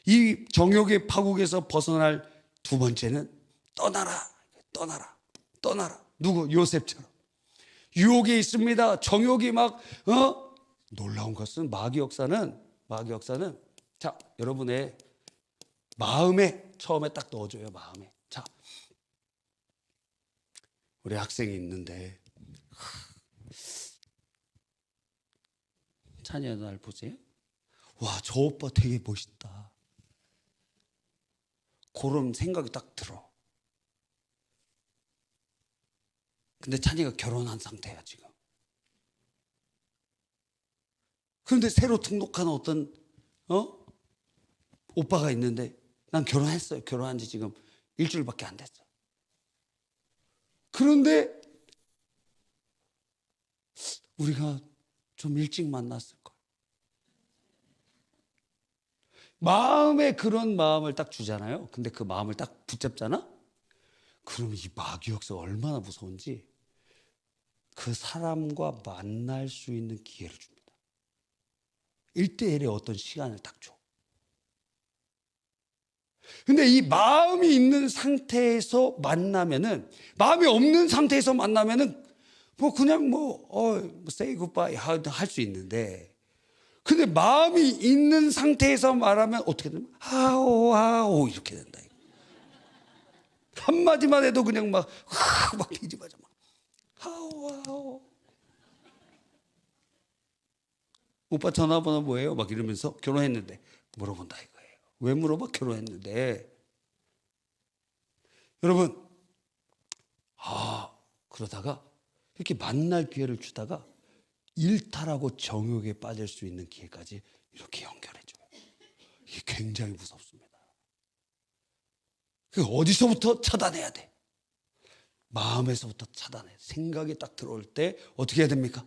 A: 이 정욕의 파국에서 벗어날 두 번째는 떠나라. 떠나라. 누구? 요셉처럼. 유혹이 있습니다. 정욕이 막 놀라운 것은 마귀 역사는 자, 여러분의 마음에 처음에 딱 넣어줘요. 마음에. 자, 우리 학생이 있는데 찬이야 날 보세요. 와, 저 오빠 되게 멋있다. 그런 생각이 딱 들어. 근데 찬이가 결혼한 상태야 지금. 그런데 새로 등록한 어떤 오빠가 있는데 난 결혼했어요. 결혼한 지 지금 일주일밖에 안 됐어. 그런데 우리가 좀 일찍 만났을 거야. 마음에 그런 마음을 딱 주잖아요. 근데 그 마음을 딱 붙잡잖아. 그러면 이 마귀 역사가 얼마나 무서운지 그 사람과 만날 수 있는 기회를 줍니다. 1대1의 어떤 시간을 딱 줘. 근데 이 마음이 있는 상태에서 만나면은, 마음이 없는 상태에서 만나면은 뭐 그냥 say goodbye 할 수 있는데, 근데 마음이 있는 상태에서 말하면 어떻게 되냐면 아오 이렇게 된다. 한마디만 해도 그냥 막 뒤집어져. 아오. 오빠 전화번호 뭐예요? 막 이러면서 결혼했는데 물어본다 이거예요. 왜 물어봐? 결혼했는데. 여러분, 그러다가 이렇게 만날 기회를 주다가 일탈하고 정욕에 빠질 수 있는 기회까지 이렇게 연결해줘요. 이게 굉장히 무섭습니다. 어디서부터 차단해야 돼? 마음에서부터 차단해야 돼. 생각이 딱 들어올 때 어떻게 해야 됩니까?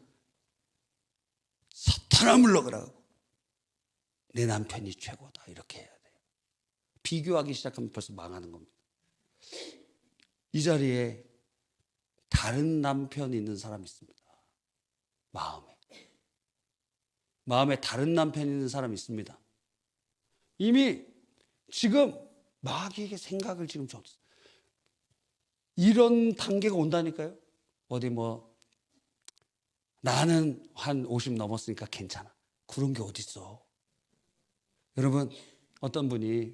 A: 사탄아 물러가라고. 내 남편이 최고다 이렇게 해야 돼요. 비교하기 시작하면 벌써 망하는 겁니다. 이 자리에 다른 남편이 있는 사람이 있습니다. 마음에 다른 남편이 있는 사람이 있습니다. 이미 지금 마귀에게 생각을 지금 줬어. 이런 단계가 온다니까요. 어디 뭐 나는 한 50 넘었으니까 괜찮아. 그런 게 어딨어. 여러분, 어떤 분이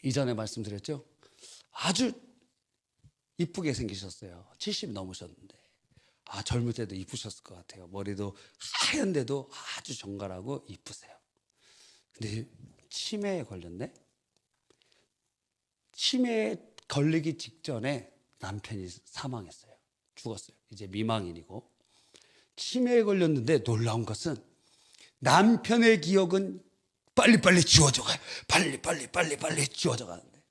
A: 이전에 말씀드렸죠. 아주 이쁘게 생기셨어요. 70 넘으셨는데. 젊을 때도 이쁘셨을 것 같아요. 머리도 하얀데도 아주 정갈하고 이쁘세요. 근데 치매에 걸렸네. 치매에 걸리기 직전에 남편이 사망했어요. 죽었어요. 이제 미망인이고. 치매에 걸렸는데 놀라운 것은 남편의 기억은 빨리빨리 지워져 가요. 빨리 지워져 가는데.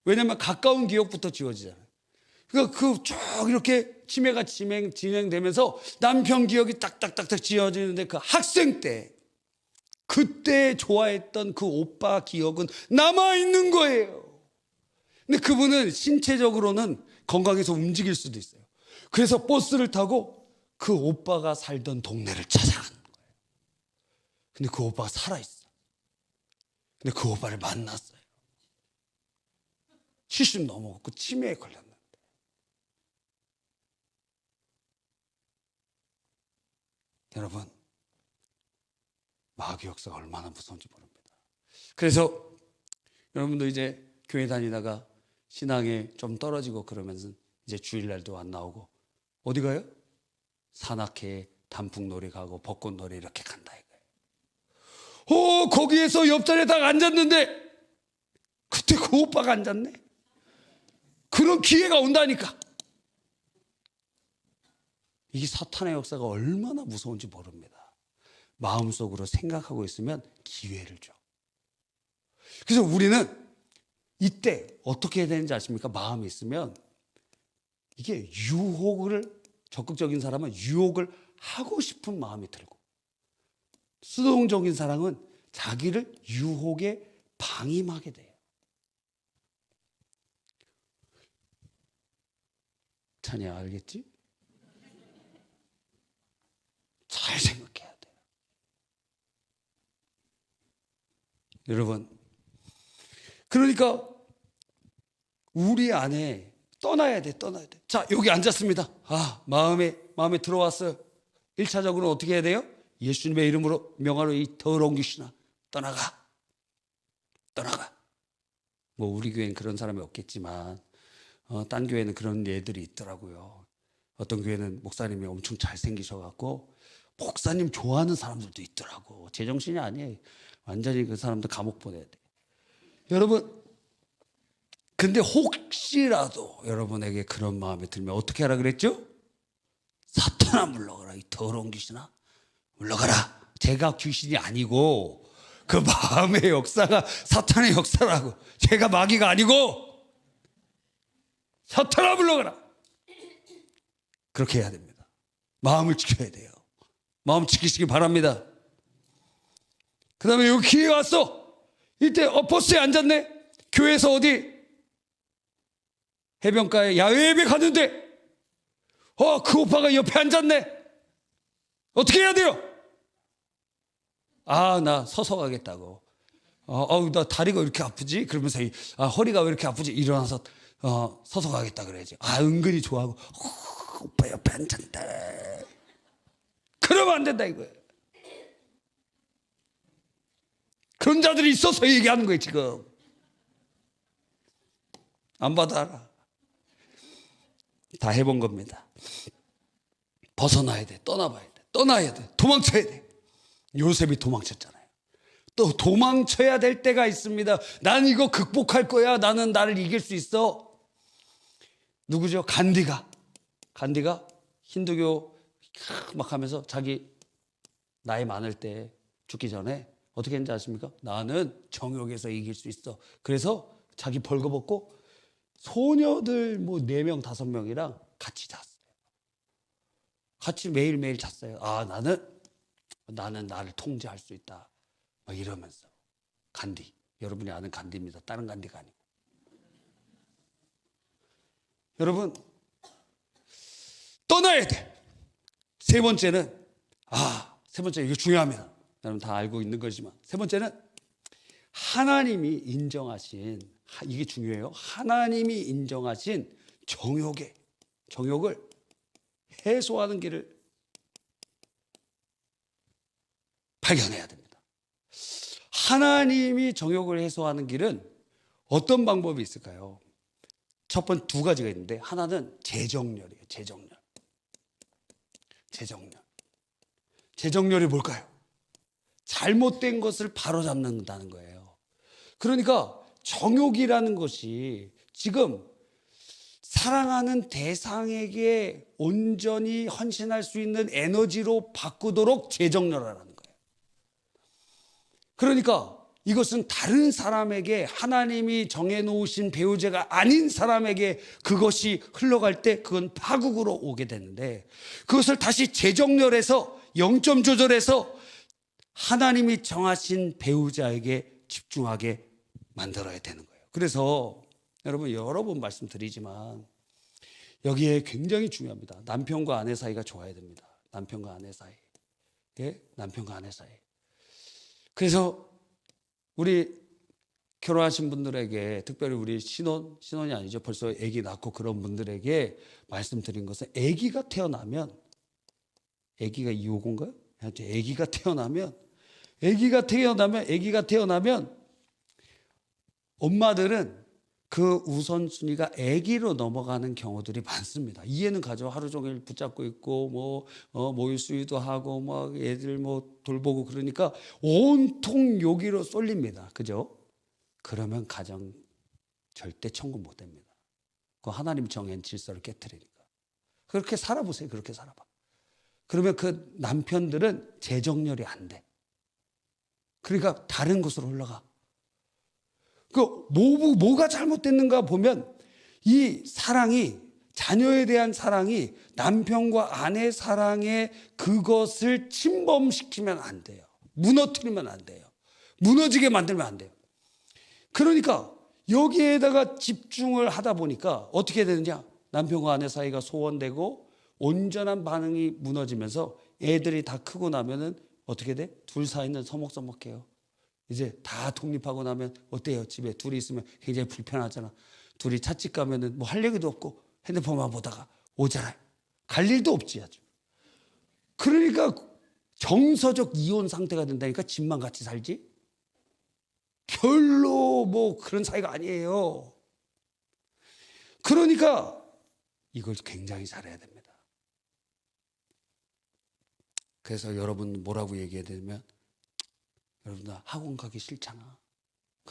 A: 왜냐면 가까운 기억부터 지워지잖아요. 그러니까 쭉 이렇게 치매가 진행되면서 남편 기억이 딱딱딱딱 지워지는데 그 학생 때 그때 좋아했던 그 오빠 기억은 남아있는 거예요. 근데 그분은 신체적으로는 건강해서 움직일 수도 있어요. 그래서 버스를 타고 그 오빠가 살던 동네를 찾아가는 거예요. 근데 그 오빠가 살아있어. 근데 그 오빠를 만났어요. 70 넘어갔고 치매에 걸렸는데. 여러분, 마귀 역사가 얼마나 무서운지 모릅니다. 그래서 여러분도 이제 교회 다니다가 신앙에 좀 떨어지고 그러면서 이제 주일날도 안 나오고 어디 가요? 산악회, 단풍놀이 가고 벚꽃놀이 이렇게 간다 이거예요. 거기에서 옆자리에 딱 앉았는데 그때 그 오빠가 앉았네. 그런 기회가 온다니까. 이게 사탄의 역사가 얼마나 무서운지 모릅니다. 마음속으로 생각하고 있으면 기회를 줘. 그래서 우리는 이때 어떻게 해야 되는지 아십니까? 마음이 있으면 이게 적극적인 사람은 유혹을 하고 싶은 마음이 들고, 수동적인 사람은 자기를 유혹에 방임하게 돼요. 찬이야, 알겠지? 잘 생각해야 돼요. 여러분, 그러니까 우리 안에 떠나야 돼. 자, 여기 앉았습니다. 마음에 들어왔어요. 1차적으로 어떻게 해야 돼요? 예수님의 이름으로 명하러 이 더러운 귀신아 떠나가. 뭐 우리 교회는 그런 사람이 없겠지만 딴 교회는 그런 예들이 있더라고요. 어떤 교회는 목사님이 엄청 잘생기셔갖고 목사님 좋아하는 사람들도 있더라고. 제정신이 아니에요. 완전히 그 사람들 감옥 보내야 돼. 여러분, 근데 혹시라도 여러분에게 그런 마음이 들면 어떻게 하라 그랬죠? 사탄아 물러가라. 이 더러운 귀신아 물러가라. 제가 귀신이 아니고 그 마음의 역사가 사탄의 역사라고. 제가 마귀가 아니고 사탄아 물러가라. 그렇게 해야 됩니다. 마음을 지켜야 돼요. 마음 지키시기 바랍니다. 그 다음에 여기 기회 왔어. 이때 버스에 앉았네. 교회에서 어디 해변가에 야외 예배 갔는데 그 오빠가 옆에 앉았네. 어떻게 해야 돼요? 나 서서 가겠다고. 나 다리가 왜 이렇게 아프지? 그러면서 허리가 왜 이렇게 아프지? 일어나서 서서 가겠다 그래야지. 은근히 좋아하고 오빠 옆에 앉았다. 그러면 안 된다 이거예요. 그런 자들이 있어서 얘기하는 거예요 지금. 안 받아라. 다 해본 겁니다. 벗어나야 돼. 떠나야 돼. 도망쳐야 돼. 요셉이 도망쳤잖아요. 또 도망쳐야 될 때가 있습니다. 난 이거 극복할 거야. 나는 나를 이길 수 있어. 누구죠? 간디가 힌두교 막 하면서 자기 나이 많을 때 죽기 전에 어떻게 했는지 아십니까? 나는 정욕에서 이길 수 있어. 그래서 자기 벌거벗고 소녀들 4명 5명이랑 같이 잤어요. 같이 매일매일 잤어요. 나는 나를 통제할 수 있다. 막 이러면서. 간디. 여러분이 아는 간디입니다. 다른 간디가 아니고. 여러분, 떠나야 돼. 세 번째는, 이거 중요합니다. 여러분 다 알고 있는 거지만. 세 번째는, 하나님이 인정하신, 이게 중요해요. 하나님이 인정하신 정욕을 해소하는 길을 발견해야 됩니다. 하나님이 정욕을 해소하는 길은 어떤 방법이 있을까요? 첫 번째 두 가지가 있는데, 하나는 재정렬이에요. 재정렬이 뭘까요? 잘못된 것을 바로잡는다는 거예요. 그러니까 정욕이라는 것이 지금 사랑하는 대상에게 온전히 헌신할 수 있는 에너지로 바꾸도록 재정렬하라는 거예요. 그러니까 이것은 다른 사람에게, 하나님이 정해놓으신 배우자가 아닌 사람에게 그것이 흘러갈 때 그건 파국으로 오게 되는데, 그것을 다시 재정렬해서 0점 조절해서 하나님이 정하신 배우자에게 집중하게 만들어야 되는 거예요. 그래서 여러분, 여러 번 말씀드리지만 여기에 굉장히 중요합니다. 남편과 아내 사이가 좋아야 됩니다. 남편과 아내 사이. 그래서 우리 결혼하신 분들에게, 특별히 우리 신혼이 아니죠, 벌써 아기 낳고 그런 분들에게 말씀드린 것은, 아기가 태어나면, 아기가 250인가요? 아기가 태어나면 엄마들은 그 우선순위가 아기로 넘어가는 경우들이 많습니다. 이해는 가죠. 하루 종일 붙잡고 있고 모유 수유도 하고 애들 돌보고 그러니까 온통 여기로 쏠립니다. 그죠? 그러면 가정 절대 천국 못 됩니다. 그 하나님 정한 질서를 깨트리니까. 그렇게 살아보세요. 그렇게 살아봐. 그러면 그 남편들은 재정렬이 안 돼. 그러니까 다른 곳으로 흘러가. 뭐가 잘못됐는가 보면, 이 사랑이, 자녀에 대한 사랑이 남편과 아내 사랑에 그것을 침범시키면 안 돼요. 무너뜨리면 안 돼요. 무너지게 만들면 안 돼요. 그러니까 여기에다가 집중을 하다 보니까 어떻게 되느냐? 남편과 아내 사이가 소원되고 온전한 반응이 무너지면서 애들이 다 크고 나면은 어떻게 돼? 둘 사이는 서먹서먹해요. 이제 다 독립하고 나면 어때요? 집에 둘이 있으면 굉장히 불편하잖아. 둘이 찻집 가면은 할 얘기도 없고 핸드폰만 보다가 오잖아요. 갈 일도 없지 아주. 그러니까 정서적 이혼 상태가 된다니까. 집만 같이 살지. 별로 그런 사이가 아니에요. 그러니까 이걸 굉장히 잘해야 됩니다. 그래서 여러분 뭐라고 얘기해야 되냐면, 여러분 나 학원 가기 싫잖아.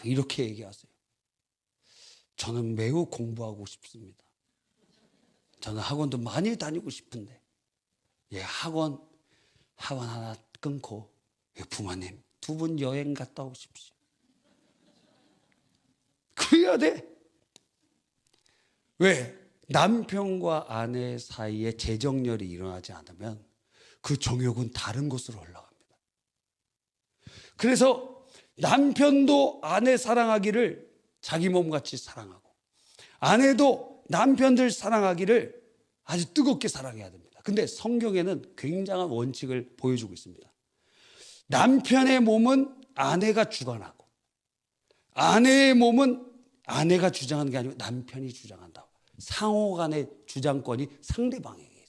A: 이렇게 얘기하세요. 저는 매우 공부하고 싶습니다. 저는 학원도 많이 다니고 싶은데, 학원 하나 끊고 부모님 2분 여행 갔다 오십시오. 그래야 돼. 왜? 남편과 아내 사이에 재정렬이 일어나지 않으면 그 정욕은 다른 곳으로 올라갑니다. 그래서 남편도 아내 사랑하기를 자기 몸같이 사랑하고, 아내도 남편들 사랑하기를 아주 뜨겁게 사랑해야 됩니다. 근데 성경에는 굉장한 원칙을 보여주고 있습니다. 남편의 몸은 아내가 주관하고, 아내의 몸은 아내가 주장하는 게 아니고 남편이 주장한다. 상호 간의 주장권이 상대방에게 있어요.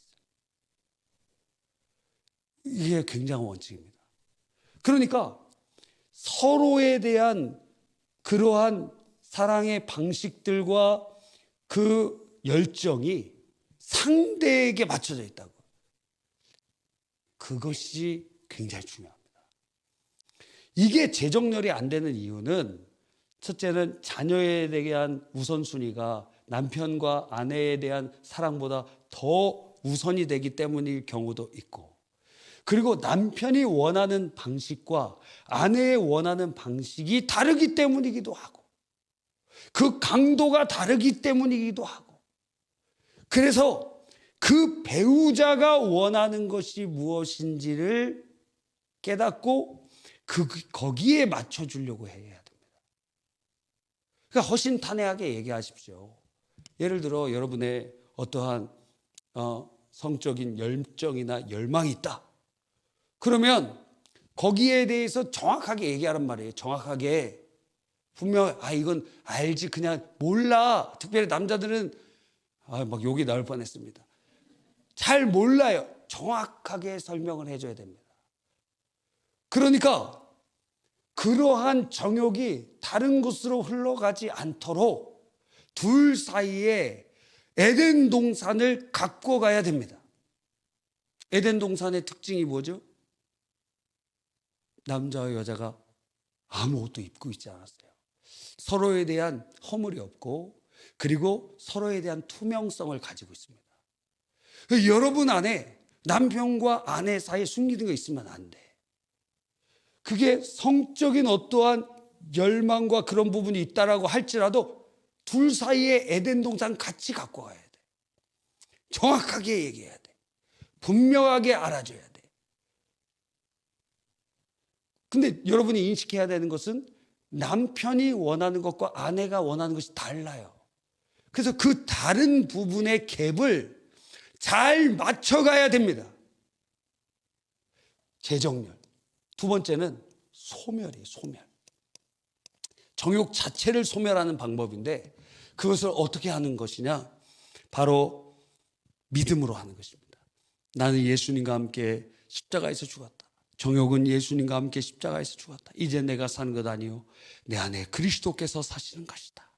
A: 이게 굉장한 원칙입니다. 그러니까 서로에 대한 그러한 사랑의 방식들과 그 열정이 상대에게 맞춰져 있다고. 그것이 굉장히 중요합니다. 이게 재정렬이 안 되는 이유는, 첫째는 자녀에 대한 우선순위가 남편과 아내에 대한 사랑보다 더 우선이 되기 때문일 경우도 있고, 그리고 남편이 원하는 방식과 아내의 원하는 방식이 다르기 때문이기도 하고, 그 강도가 다르기 때문이기도 하고, 그래서 그 배우자가 원하는 것이 무엇인지를 깨닫고 거기에 맞춰주려고 해야 됩니다. 그러니까 허심탄회하게 얘기하십시오. 예를 들어 여러분의 어떠한 성적인 열정이나 열망이 있다. 그러면 거기에 대해서 정확하게 얘기하란 말이에요. 정확하게 분명 이건 알지 그냥 몰라. 특별히 남자들은 막 욕이 나올 뻔했습니다. 잘 몰라요. 정확하게 설명을 해줘야 됩니다. 그러니까 그러한 정욕이 다른 곳으로 흘러가지 않도록 둘 사이에 에덴 동산을 갖고 가야 됩니다. 에덴 동산의 특징이 뭐죠? 남자와 여자가 아무것도 입고 있지 않았어요. 서로에 대한 허물이 없고 그리고 서로에 대한 투명성을 가지고 있습니다. 여러분 안에 남편과 아내 사이에 숨기는 거 있으면 안 돼. 그게 성적인 어떠한 열망과 그런 부분이 있다라고 할지라도 둘 사이에 에덴 동산 같이 갖고 가야 돼. 정확하게 얘기해야 돼. 분명하게 알아줘야 돼. 근데 여러분이 인식해야 되는 것은 남편이 원하는 것과 아내가 원하는 것이 달라요. 그래서 그 다른 부분의 갭을 잘 맞춰가야 됩니다. 재정렬. 두 번째는 소멸이에요. 소멸. 정욕 자체를 소멸하는 방법인데 그것을 어떻게 하는 것이냐? 바로 믿음으로 하는 것입니다. 나는 예수님과 함께 십자가에서 죽었다. 정욕은 예수님과 함께 십자가에서 죽었다. 이제 내가 사는 것 아니요 내 안에 그리스도께서 사시는 것이다.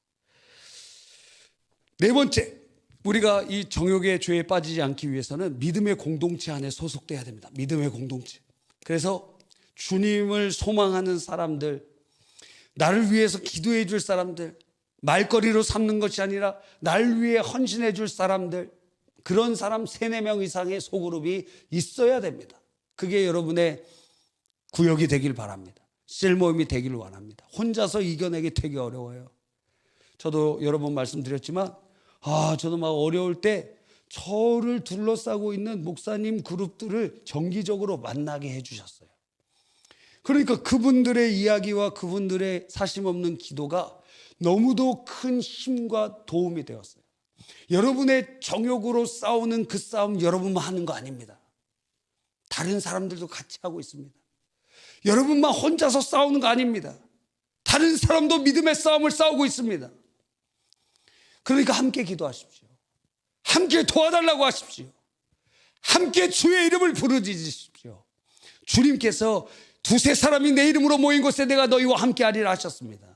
A: 네 번째, 우리가 이 정욕의 죄에 빠지지 않기 위해서는 믿음의 공동체 안에 소속돼야 됩니다. 믿음의 공동체. 그래서 주님을 소망하는 사람들, 나를 위해서 기도해 줄 사람들, 말거리로 삼는 것이 아니라 나를 위해 헌신해 줄 사람들, 그런 사람 3-4명 이상의 소그룹이 있어야 됩니다. 그게 여러분의 구역이 되길 바랍니다. 셀모임이 되기를 원합니다. 혼자서 이겨내기 되게 어려워요. 저도 여러 번 말씀드렸지만 저도 막 어려울 때 저를 둘러싸고 있는 목사님 그룹들을 정기적으로 만나게 해주셨어요. 그러니까 그분들의 이야기와 그분들의 사심 없는 기도가 너무도 큰 힘과 도움이 되었어요. 여러분의 정욕으로 싸우는 그 싸움 여러분만 하는 거 아닙니다. 다른 사람들도 같이 하고 있습니다. 여러분만 혼자서 싸우는 거 아닙니다. 다른 사람도 믿음의 싸움을 싸우고 있습니다. 그러니까 함께 기도하십시오. 함께 도와달라고 하십시오. 함께 주의 이름을 부르짖으십시오. 주님께서 2-3 내 이름으로 모인 곳에 내가 너희와 함께 하리라 하셨습니다.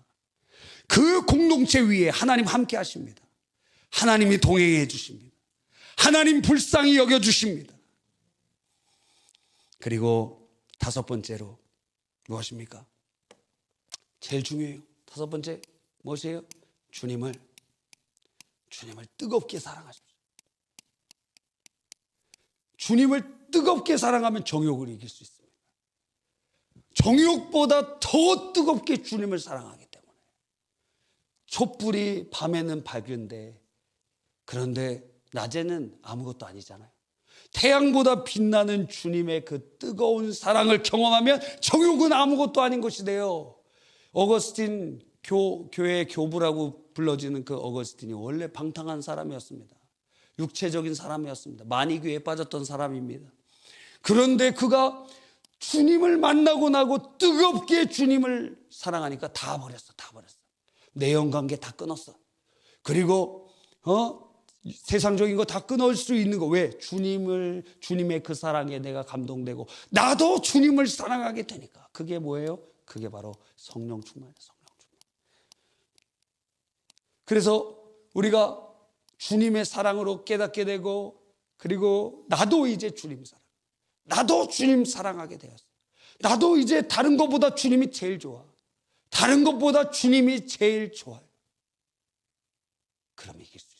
A: 그 공동체 위에 하나님 함께 하십니다. 하나님이 동행해 주십니다. 하나님 불쌍히 여겨 주십니다. 그리고 5번째로 무엇입니까? 제일 중요해요. 5번째 무엇이에요? 주님을 뜨겁게 사랑하십시오. 주님을 뜨겁게 사랑하면 정욕을 이길 수 있습니다. 정욕보다 더 뜨겁게 주님을 사랑하기 때문에. 촛불이 밤에는 밝은데 그런데 낮에는 아무것도 아니잖아요. 태양보다 빛나는 주님의 그 뜨거운 사랑을 경험하면 정욕은 아무것도 아닌 것이 돼요. 어거스틴 교회의 교부라고 불러지는 그 어거스틴이 원래 방탕한 사람이었습니다. 육체적인 사람이었습니다. 마니교에 빠졌던 사람입니다. 그런데 그가 주님을 만나고 나고 뜨겁게 주님을 사랑하니까 다 버렸어. 내연관계 다 끊었어. 그리고 세상적인 거 다 끊을 수 있는 거. 왜? 주님의 그 사랑에 내가 감동되고 나도 주님을 사랑하게 되니까. 그게 뭐예요? 그게 바로 성령 충만이에요. 성령 충만. 그래서 우리가 주님의 사랑으로 깨닫게 되고 그리고 나도 이제 주님 사랑. 나도 주님 사랑하게 되었어. 나도 이제 다른 것보다 주님이 제일 좋아. 다른 것보다 주님이 제일 좋아요. 그럼 이길 수